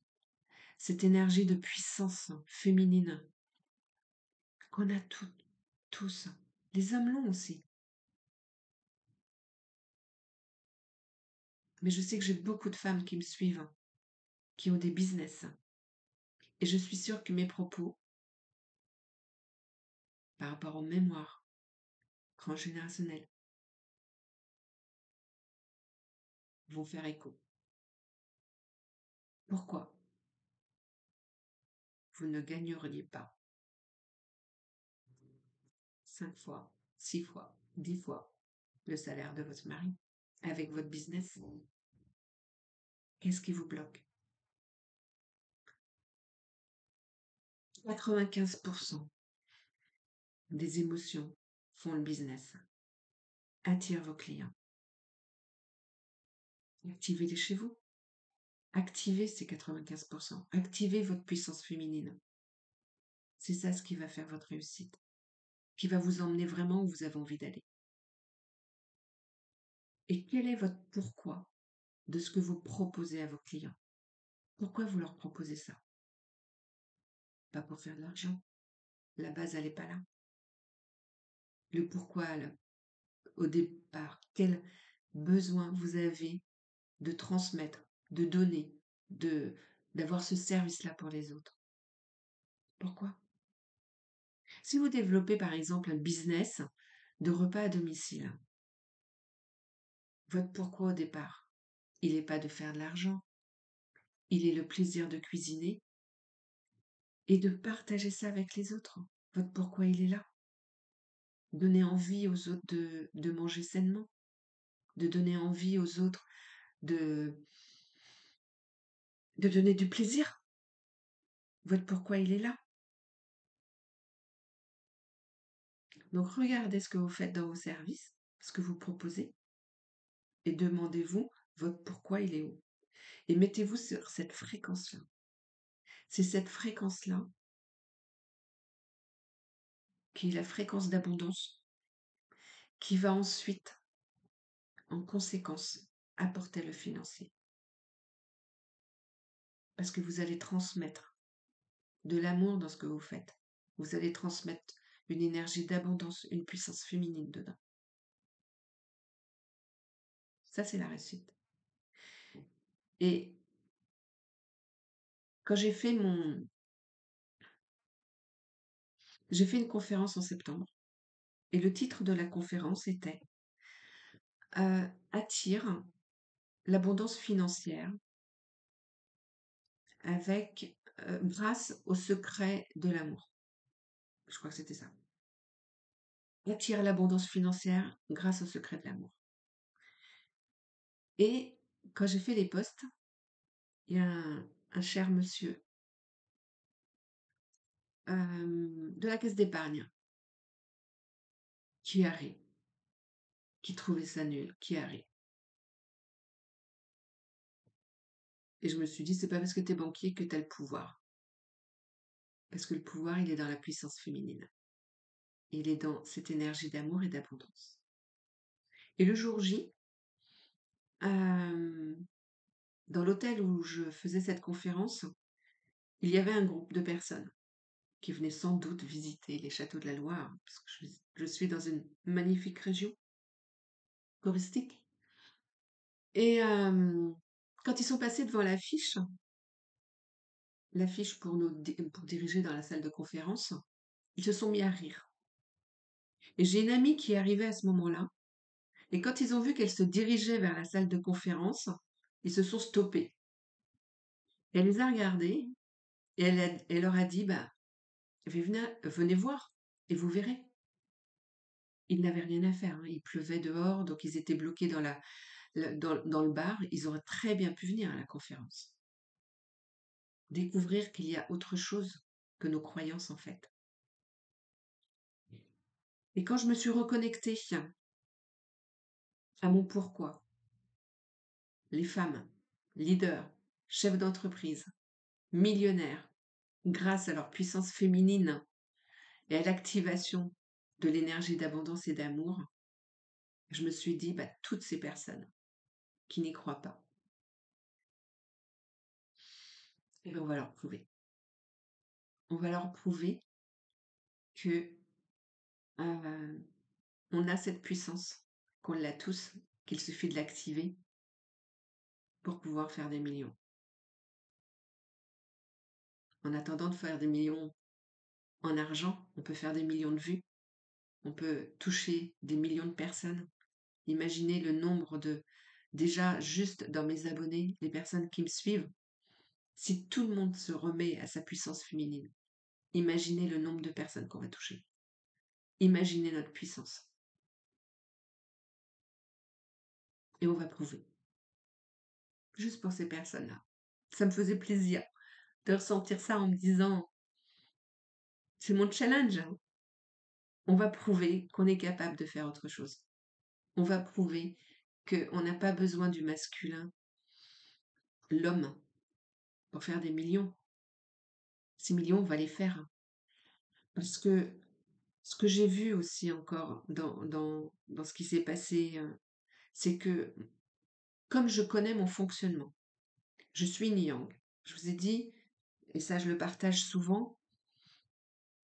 cette énergie de puissance féminine qu'on a tous. Les hommes l'ont aussi. Mais je sais que j'ai beaucoup de femmes qui me suivent, qui ont des business. Et je suis sûre que mes propos, par rapport aux mémoires transgénérationnelles, vont faire écho. Pourquoi vous ne gagneriez pas 5 fois, 6 fois, 10 fois le salaire de votre mari avec votre business? Qu'est-ce qui vous bloque? 95% des émotions font le business. Attirent vos clients. Activez-les chez vous. Activez ces 95%. Activez votre puissance féminine. C'est ça ce qui va faire votre réussite, qui va vous emmener vraiment où vous avez envie d'aller. Et quel est votre pourquoi de ce que vous proposez à vos clients? Pourquoi vous leur proposez ça? Pas pour faire de l'argent. La base, elle n'est pas là. Le pourquoi, là, au départ, quel besoin vous avez de transmettre, de donner, de d'avoir ce service-là pour les autres. Pourquoi? Si vous développez par exemple un business de repas à domicile, votre pourquoi au départ, il n'est pas de faire de l'argent, il est le plaisir de cuisiner et de partager ça avec les autres. Votre pourquoi il est là. Donner envie aux autres de manger sainement, de donner envie aux autres de, de donner du plaisir. Votre pourquoi il est là. Donc regardez ce que vous faites dans vos services, ce que vous proposez, et demandez-vous votre pourquoi il est où. Et mettez-vous sur cette fréquence-là. C'est cette fréquence-là qui est la fréquence d'abondance qui va ensuite, en conséquence, apporter le financier. Parce que vous allez transmettre de l'amour dans ce que vous faites. Vous allez transmettre une énergie d'abondance, une puissance féminine dedans. Ça, c'est la réussite. Et quand j'ai fait une conférence en septembre, et le titre de la conférence était Attire l'abondance financière grâce au secret de l'amour. Je crois que c'était ça. Attire l'abondance financière grâce au secret de l'amour. Et quand j'ai fait les posts, il y a un cher monsieur de la caisse d'épargne qui a ri, qui trouvait ça nul, qui a ri. Et je me suis dit, c'est pas parce que t'es banquier que t'as le pouvoir. Parce que le pouvoir, il est dans la puissance féminine. Il est dans cette énergie d'amour et d'abondance. Et le jour J, dans l'hôtel où je faisais cette conférence, il y avait un groupe de personnes qui venaient sans doute visiter les châteaux de la Loire, parce que je suis dans une magnifique région touristique. Et quand ils sont passés devant l'affiche pour diriger dans la salle de conférence, ils se sont mis à rire. Et j'ai une amie qui est arrivée à ce moment-là, et quand ils ont vu qu'elle se dirigeait vers la salle de conférence, ils se sont stoppés. Elle les a regardés, et elle leur a dit, bah, venez voir, et vous verrez. Ils n'avaient rien à faire, hein. Il pleuvait dehors, donc ils étaient bloqués dans le bar. Ils auraient très bien pu venir à la conférence. Découvrir qu'il y a autre chose que nos croyances en fait. Et quand je me suis reconnectée à mon pourquoi, les femmes, leaders, chefs d'entreprise, millionnaires, grâce à leur puissance féminine et à l'activation de l'énergie d'abondance et d'amour, je me suis dit, bah, toutes ces personnes qui n'y croient pas, et ben on va leur prouver. On va leur prouver que on a cette puissance, qu'on l'a tous, qu'il suffit de l'activer pour pouvoir faire des millions. En attendant de faire des millions en argent, on peut faire des millions de vues, on peut toucher des millions de personnes. Imaginez le nombre déjà juste dans mes abonnés, les personnes qui me suivent, si tout le monde se remet à sa puissance féminine, imaginez le nombre de personnes qu'on va toucher. Imaginez notre puissance. Et on va prouver. Juste pour ces personnes-là. Ça me faisait plaisir de ressentir ça en me disant, c'est mon challenge. On va prouver qu'on est capable de faire autre chose. On va prouver qu'on n'a pas besoin du masculin, l'homme, pour faire des millions. Ces millions, on va les faire. Parce que ce que j'ai vu aussi encore dans ce qui s'est passé, c'est que comme je connais mon fonctionnement, je suis une yang. Je vous ai dit, et ça je le partage souvent,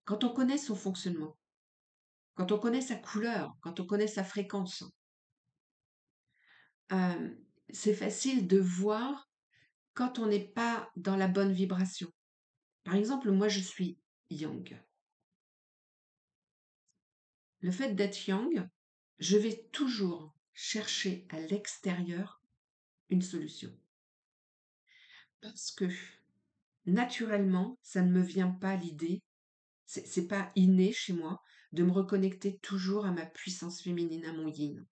quand on connaît son fonctionnement, quand on connaît sa couleur, quand on connaît sa fréquence, euh, c'est facile de voir quand on n'est pas dans la bonne vibration. Par exemple, moi je suis yang. Le fait d'être yang, je vais toujours chercher à l'extérieur une solution. Parce que naturellement, ça ne me vient pas l'idée, c'est pas inné chez moi, de me reconnecter toujours à ma puissance féminine, à mon yin.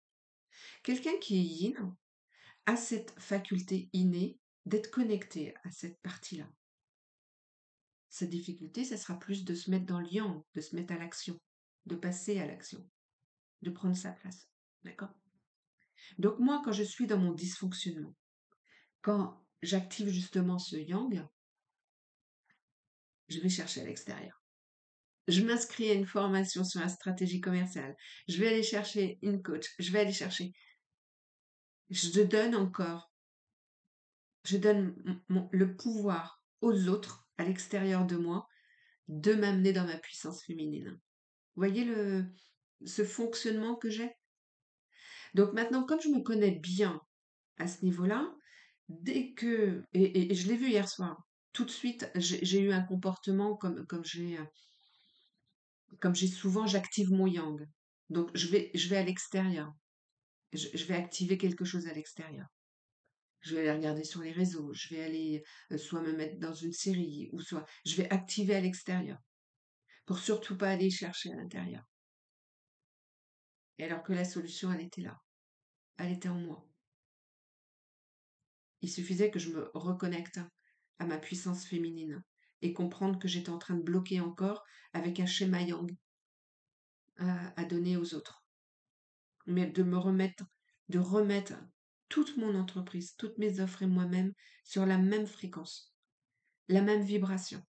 Quelqu'un qui est yin a cette faculté innée d'être connecté à cette partie-là. Sa difficulté, ça sera plus de se mettre dans le yang, de se mettre à l'action, de passer à l'action, de prendre sa place. D'accord? Donc moi, quand je suis dans mon dysfonctionnement, quand j'active justement ce yang, je vais chercher à l'extérieur. Je m'inscris à une formation sur la stratégie commerciale. Je vais aller chercher une coach. Je vais aller chercher. Je donne encore. Je donne le pouvoir aux autres, à l'extérieur de moi, de m'amener dans ma puissance féminine. Vous voyez ce fonctionnement que j'ai? Donc maintenant, comme je me connais bien à ce niveau-là, dès que... Et je l'ai vu hier soir. Tout de suite, j'ai eu un comportement comme j'ai souvent, j'active mon yang. Donc, je vais à l'extérieur. Je vais activer quelque chose à l'extérieur. Je vais aller regarder sur les réseaux. Je vais aller soit me mettre dans une série, ou soit je vais activer à l'extérieur. Pour surtout pas aller chercher à l'intérieur. Et alors que la solution, elle était là. Elle était en moi. Il suffisait que je me reconnecte à ma puissance féminine et comprendre que j'étais en train de bloquer encore avec un schéma yang à donner aux autres. Mais de remettre toute mon entreprise, toutes mes offres et moi-même sur la même fréquence, la même vibration,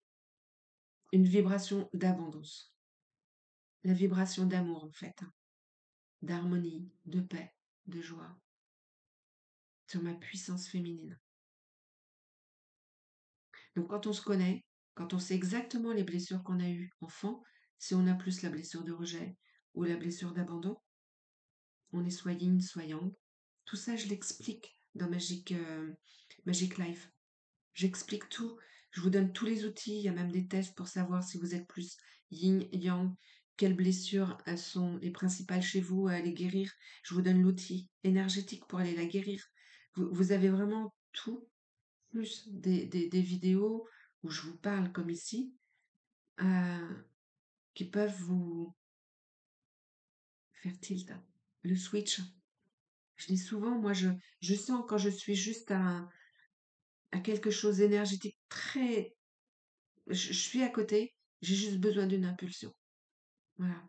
une vibration d'abondance, la vibration d'amour en fait, d'harmonie, de paix, de joie, sur ma puissance féminine. Donc quand on se connaît, quand on sait exactement les blessures qu'on a eues enfant, si on a plus la blessure de rejet ou la blessure d'abandon, on est soit yin, soit yang. Tout ça, je l'explique dans Magic Life. J'explique tout. Je vous donne tous les outils. Il y a même des tests pour savoir si vous êtes plus yin, yang, quelles blessures sont les principales chez vous à aller guérir. Je vous donne l'outil énergétique pour aller la guérir. Vous avez vraiment tout, plus des vidéos où je vous parle comme ici, qui peuvent vous faire tilt. Le switch. Je dis souvent, moi, je sens quand je suis juste à quelque chose d'énergétique très... Je suis à côté, j'ai juste besoin d'une impulsion. Voilà.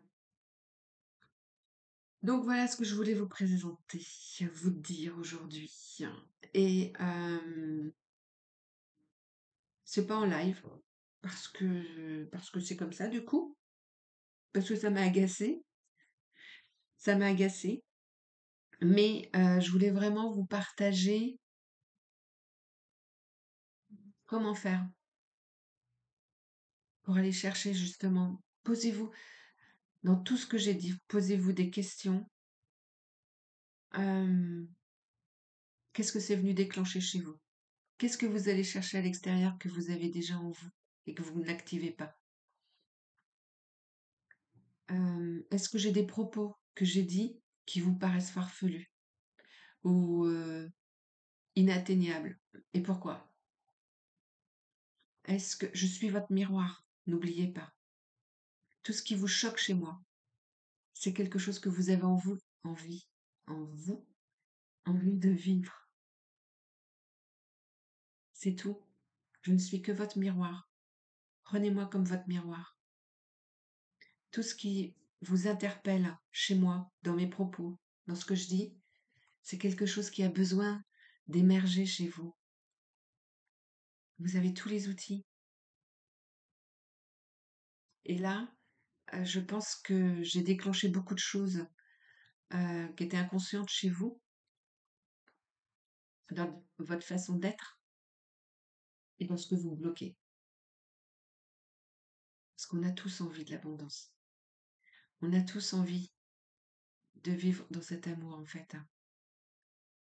Donc voilà ce que je voulais vous présenter, vous dire aujourd'hui. Et c'est pas en live, parce que c'est comme ça du coup, parce que ça m'a agacé. Ça m'a agacé. Mais je voulais vraiment vous partager comment faire pour aller chercher justement. Posez-vous, dans tout ce que j'ai dit, posez-vous des questions. Qu'est-ce que c'est venu déclencher chez vous? Qu'est-ce que vous allez chercher à l'extérieur que vous avez déjà en vous et que vous n'activez pas? Est-ce que j'ai des propos que j'ai dit qui vous paraissent farfelus ou inatteignables? Et pourquoi? Est-ce que je suis votre miroir? N'oubliez pas. Tout ce qui vous choque chez moi, c'est quelque chose que vous avez en vous, en vous, envie de vivre. C'est tout. Je ne suis que votre miroir. Prenez-moi comme votre miroir. Tout ce qui vous interpelle chez moi, dans mes propos, dans ce que je dis, c'est quelque chose qui a besoin d'émerger chez vous. Vous avez tous les outils. Et là, Je pense que j'ai déclenché beaucoup de choses, qui étaient inconscientes chez vous, dans votre façon d'être et dans ce que vous bloquez. Parce qu'on a tous envie de l'abondance. On a tous envie de vivre dans cet amour, en fait, hein,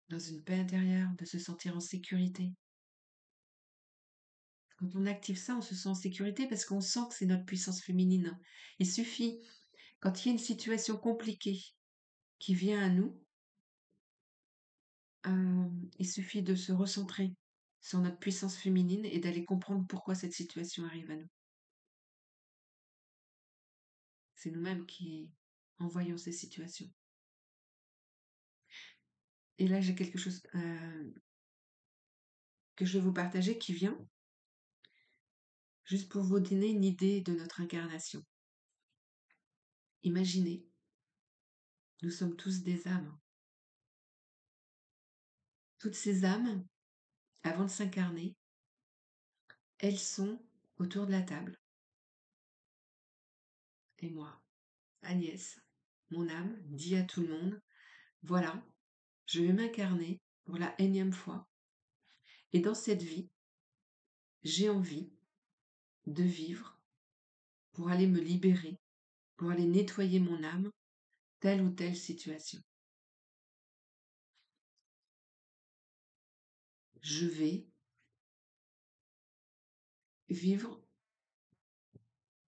dans une paix intérieure, de se sentir en sécurité. Quand on active ça, on se sent en sécurité parce qu'on sent que c'est notre puissance féminine. Il suffit, quand il y a une situation compliquée qui vient à nous, euh, il suffit de se recentrer sur notre puissance féminine et d'aller comprendre pourquoi cette situation arrive à nous. C'est nous-mêmes qui envoyons ces situations. Et là, j'ai quelque chose que je vais vous partager qui vient juste pour vous donner une idée de notre incarnation. Imaginez, nous sommes tous des âmes. Toutes ces âmes, avant de s'incarner, elles sont autour de la table. Et moi, Agnès, mon âme, dit à tout le monde, voilà, je vais m'incarner pour la énième fois. Et dans cette vie, j'ai envie de vivre pour aller me libérer, pour aller nettoyer mon âme, telle ou telle situation. Je vais vivre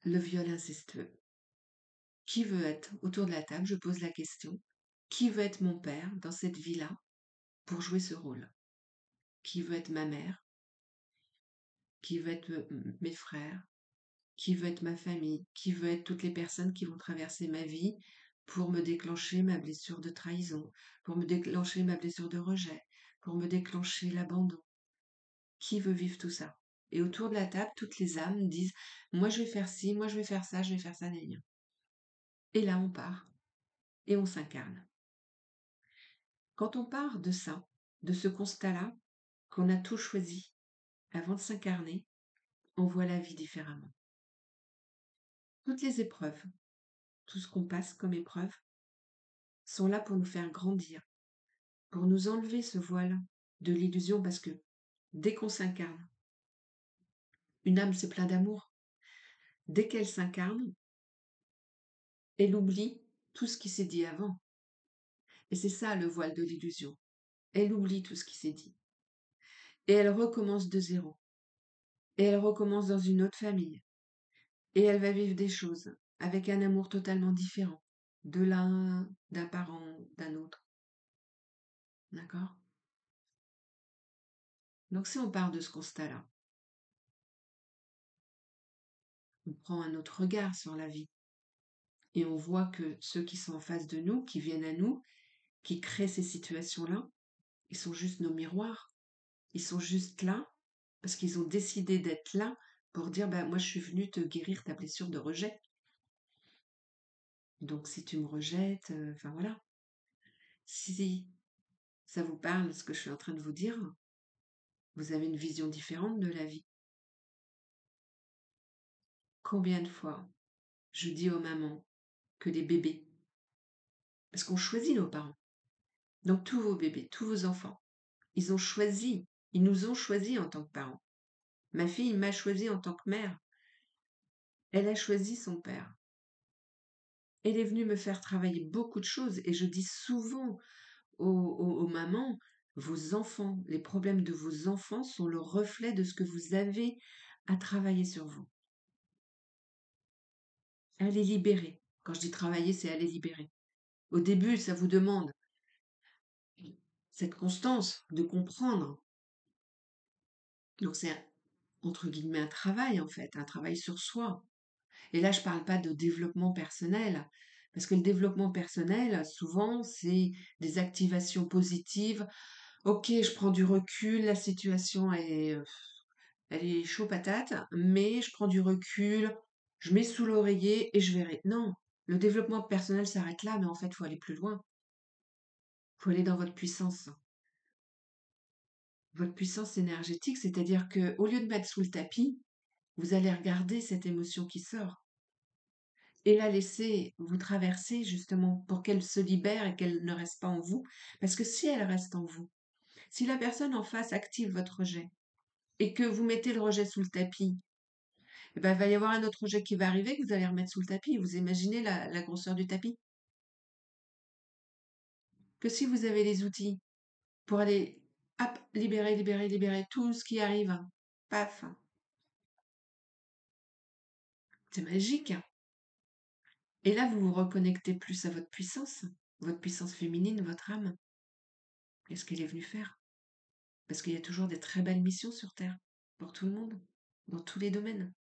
le viol incestueux. Qui veut être autour de la table? Je pose la question. Qui veut être mon père dans cette vie-là pour jouer ce rôle? Qui veut être ma mère? Qui veut être mes frères? Qui veut être ma famille? Qui veut être toutes les personnes qui vont traverser ma vie pour me déclencher ma blessure de trahison, pour me déclencher ma blessure de rejet, pour me déclencher l'abandon? Qui veut vivre tout ça? Et autour de la table, toutes les âmes disent, moi je vais faire ci, moi je vais faire ça, je vais faire ça, gna gna. Et là on part et on s'incarne. Quand on part de ça, de ce constat-là, qu'on a tout choisi avant de s'incarner, on voit la vie différemment. Toutes les épreuves, tout ce qu'on passe comme épreuve, sont là pour nous faire grandir, pour nous enlever ce voile de l'illusion, parce que dès qu'on s'incarne, une âme c'est plein d'amour. Dès qu'elle s'incarne, elle oublie tout ce qui s'est dit avant. Et c'est ça le voile de l'illusion. Elle oublie tout ce qui s'est dit. Et elle recommence de zéro. Et elle recommence dans une autre famille. Et elle va vivre des choses avec un amour totalement différent de l'un, d'un parent, d'un autre. D'accord? Donc si on part de ce constat-là, on prend un autre regard sur la vie et on voit que ceux qui sont en face de nous, qui viennent à nous, qui créent ces situations-là, ils sont juste nos miroirs. Ils sont juste là parce qu'ils ont décidé d'être là pour dire bah, moi je suis venu te guérir ta blessure de rejet. Donc si tu me rejettes, enfin voilà. Si ça vous parle ce que je suis en train de vous dire, vous avez une vision différente de la vie. Combien de fois je dis aux mamans que les bébés, parce qu'on choisit nos parents, donc tous vos bébés, tous vos enfants, ils ont choisi, ils nous ont choisis en tant que parents. Ma fille m'a choisi en tant que mère. Elle a choisi son père. Elle est venue me faire travailler beaucoup de choses et je dis souvent aux mamans, vos enfants, les problèmes de vos enfants sont le reflet de ce que vous avez à travailler sur vous. À les libérer. Quand je dis travailler, c'est à les libérer. Au début, ça vous demande cette constance de comprendre. Donc c'est entre guillemets un travail en fait, un travail sur soi. Et là, je ne parle pas de développement personnel, parce que le développement personnel, souvent, c'est des activations positives. Ok, je prends du recul, la situation elle est chaud patate, mais je prends du recul, je mets sous l'oreiller et je verrai. Non, le développement personnel s'arrête là, mais en fait, il faut aller plus loin. Il faut aller dans votre puissance énergétique, c'est-à-dire que au lieu de mettre sous le tapis, vous allez regarder cette émotion qui sort. et la laisser vous traverser justement pour qu'elle se libère et qu'elle ne reste pas en vous. Parce que si elle reste en vous, si la personne en face active votre rejet et que vous mettez le rejet sous le tapis, eh ben, il va y avoir un autre rejet qui va arriver que vous allez remettre sous le tapis. Vous imaginez la grosseur du tapis? Que si vous avez les outils pour aller, hop, libérer, libérer, libérer tout ce qui arrive, paf, c'est magique. Et là, vous vous reconnectez plus à votre puissance féminine, votre âme. Qu'est-ce qu'elle est venue faire? Parce qu'il y a toujours des très belles missions sur Terre, pour tout le monde, dans tous les domaines.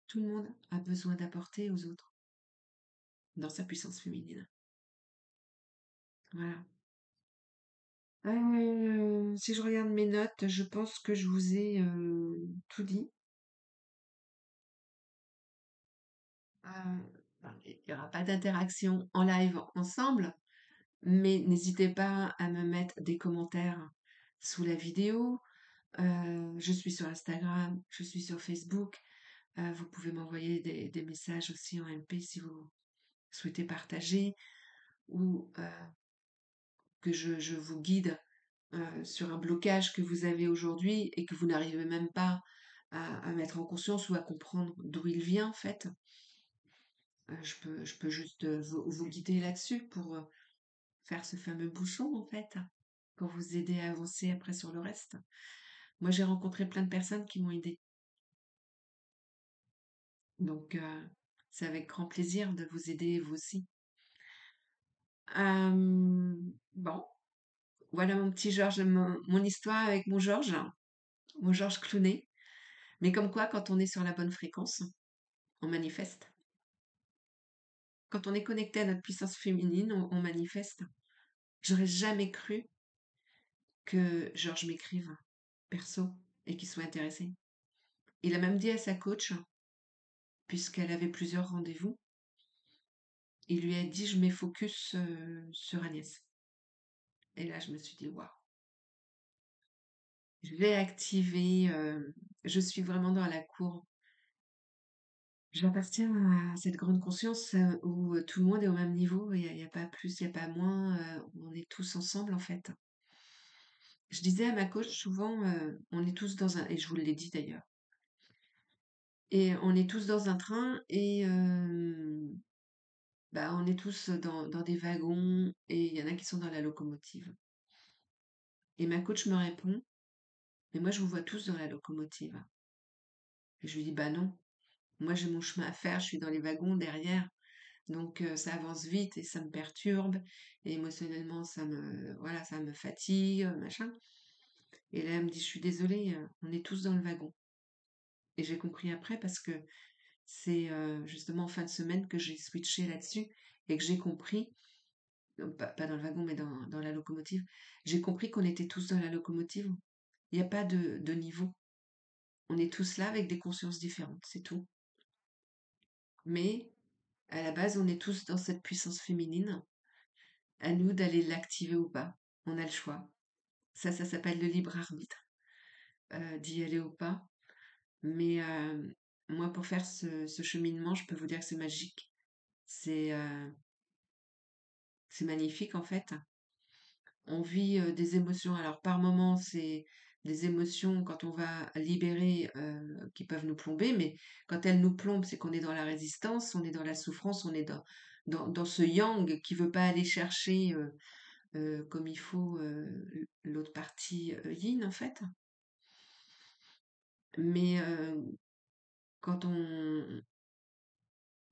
Tout le monde a besoin d'apporter aux autres, dans sa puissance féminine. Voilà. Si je regarde mes notes, je pense que je vous ai tout dit. Il n'y aura pas d'interaction en live ensemble, mais n'hésitez pas à me mettre des commentaires sous la vidéo. Je suis sur Instagram, je suis sur Facebook. Vous pouvez m'envoyer des messages aussi en MP si vous souhaitez partager ou que je vous guide sur un blocage que vous avez aujourd'hui et que vous n'arrivez même pas à mettre en conscience ou à comprendre d'où il vient en fait. Je peux juste vous guider là-dessus pour faire ce fameux bouchon en fait, pour vous aider à avancer après sur le reste. Moi, j'ai rencontré plein de personnes qui m'ont aidé. Donc, c'est avec grand plaisir de vous aider vous aussi. Bon, voilà mon petit Georges, mon histoire avec mon Georges Clooney. Mais comme quoi, quand on est sur la bonne fréquence, on manifeste. Quand on est connecté à notre puissance féminine, on manifeste. J'aurais jamais cru que Georges m'écrive perso et qu'il soit intéressé. Il a même dit à sa coach, puisqu'elle avait plusieurs rendez-vous, il lui a dit je mets focus sur Agnès. Et là, je me suis dit waouh, je vais activer, je suis vraiment dans la cour. J'appartiens à cette grande conscience où tout le monde est au même niveau, il y a pas plus, il n'y a pas moins, on est tous ensemble en fait. Je disais à ma coach souvent, on est tous dans un, et je vous l'ai dit d'ailleurs, et on est tous dans un train et bah, on est tous dans des wagons et il y en a qui sont dans la locomotive. Et ma coach me répond, mais moi je vous vois tous dans la locomotive. Et je lui dis, bah non, moi j'ai mon chemin à faire, je suis dans les wagons derrière. Donc ça avance vite et ça me perturbe. Et émotionnellement, voilà, ça me fatigue, machin. Et là, elle me dit, je suis désolée, on est tous dans le wagon. Et j'ai compris après parce que c'est justement en fin de semaine que j'ai switché là-dessus et que j'ai compris, pas dans le wagon, mais dans la locomotive, j'ai compris qu'on était tous dans la locomotive. Il n'y a pas de niveau. On est tous là avec des consciences différentes, c'est tout. Mais à la base, on est tous dans cette puissance féminine. À nous d'aller l'activer ou pas. On a le choix. Ça s'appelle le libre arbitre, d'y aller ou pas. Mais moi, pour faire ce cheminement, je peux vous dire que c'est magique. C'est c'est magnifique en fait. On vit des émotions. Alors par moments, c'est des émotions quand on va libérer qui peuvent nous plomber, mais quand elles nous plombent, c'est qu'on est dans la résistance, on est dans la souffrance, on est dans ce yang qui veut pas aller chercher comme il faut l'autre partie yin en fait. Mais quand on,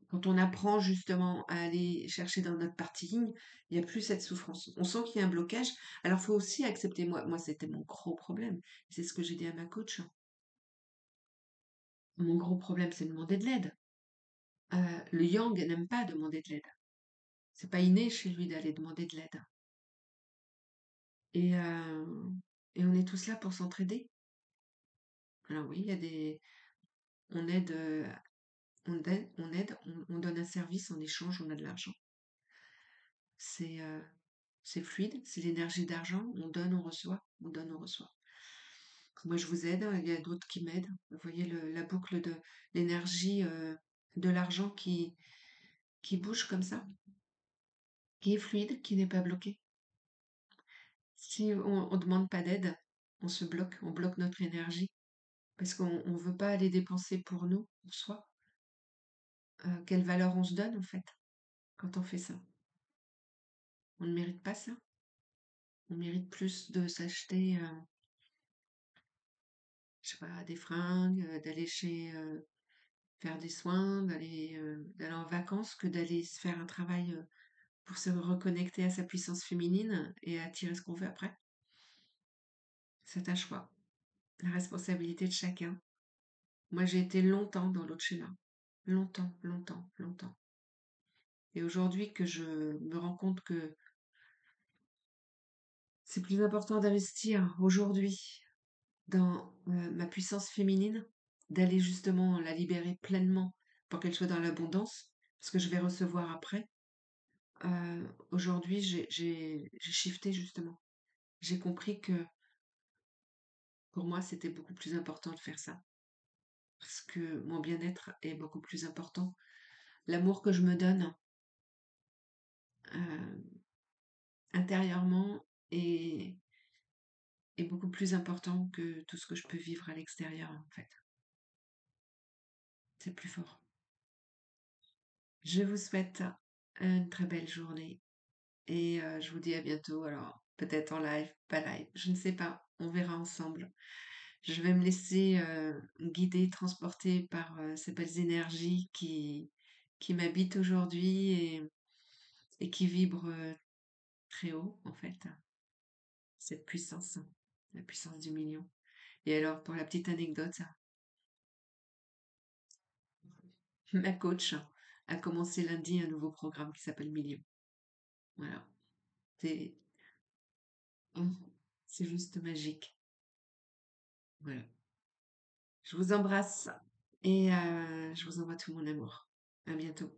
quand on apprend justement à aller chercher dans notre partie yin, il n'y a plus cette souffrance. On sent qu'il y a un blocage. Alors, il faut aussi accepter, moi c'était mon gros problème. C'est ce que j'ai dit à ma coach. Mon gros problème, c'est de demander de l'aide. Le yang n'aime pas demander de l'aide. C'est pas inné chez lui d'aller demander de l'aide. Et, euh, et on est tous là pour s'entraider. Alors oui, il y a des... On aide, on donne un service, en échange, on a de l'argent. C'est c'est fluide, c'est l'énergie d'argent, on donne, on reçoit, on donne, on reçoit. Moi, je vous aide, il y a d'autres qui m'aident. Vous voyez la boucle de l'énergie de l'argent qui bouge comme ça, qui est fluide, qui n'est pas bloqué. Si on ne demande pas d'aide, on bloque notre énergie parce qu'on ne veut pas aller dépenser pour nous, pour soi. Quelle valeur on se donne en fait quand on fait ça? On ne mérite pas ça. On mérite plus de s'acheter, je sais pas, des fringues, d'aller faire des soins, d'aller en vacances que d'aller se faire un travail pour se reconnecter à sa puissance féminine et attirer ce qu'on veut après. C'est un choix. La responsabilité de chacun. Moi, j'ai été longtemps dans l'autre schéma. Longtemps, longtemps, longtemps. Et aujourd'hui que je me rends compte que c'est plus important d'investir aujourd'hui dans ma puissance féminine, d'aller justement la libérer pleinement pour qu'elle soit dans l'abondance, parce que je vais recevoir après. Aujourd'hui, j'ai shifté justement. J'ai compris que pour moi, c'était beaucoup plus important de faire ça, parce que mon bien-être est beaucoup plus important. L'amour que je me donne euh, intérieurement est, est beaucoup plus important que tout ce que je peux vivre à l'extérieur, en fait. C'est plus fort. Je vous souhaite une très belle journée et je vous dis à bientôt. Alors, peut-être en live, pas live, je ne sais pas. On verra ensemble. Je vais me laisser guider, transporter par ces belles énergies qui m'habitent aujourd'hui et qui vibrent très haut, en fait. Cette puissance, la puissance du million. Et alors, pour la petite anecdote, ma coach a commencé lundi un nouveau programme qui s'appelle Million. Voilà. C'est oh, c'est juste magique. Voilà. Je vous embrasse et je vous envoie tout mon amour. À bientôt.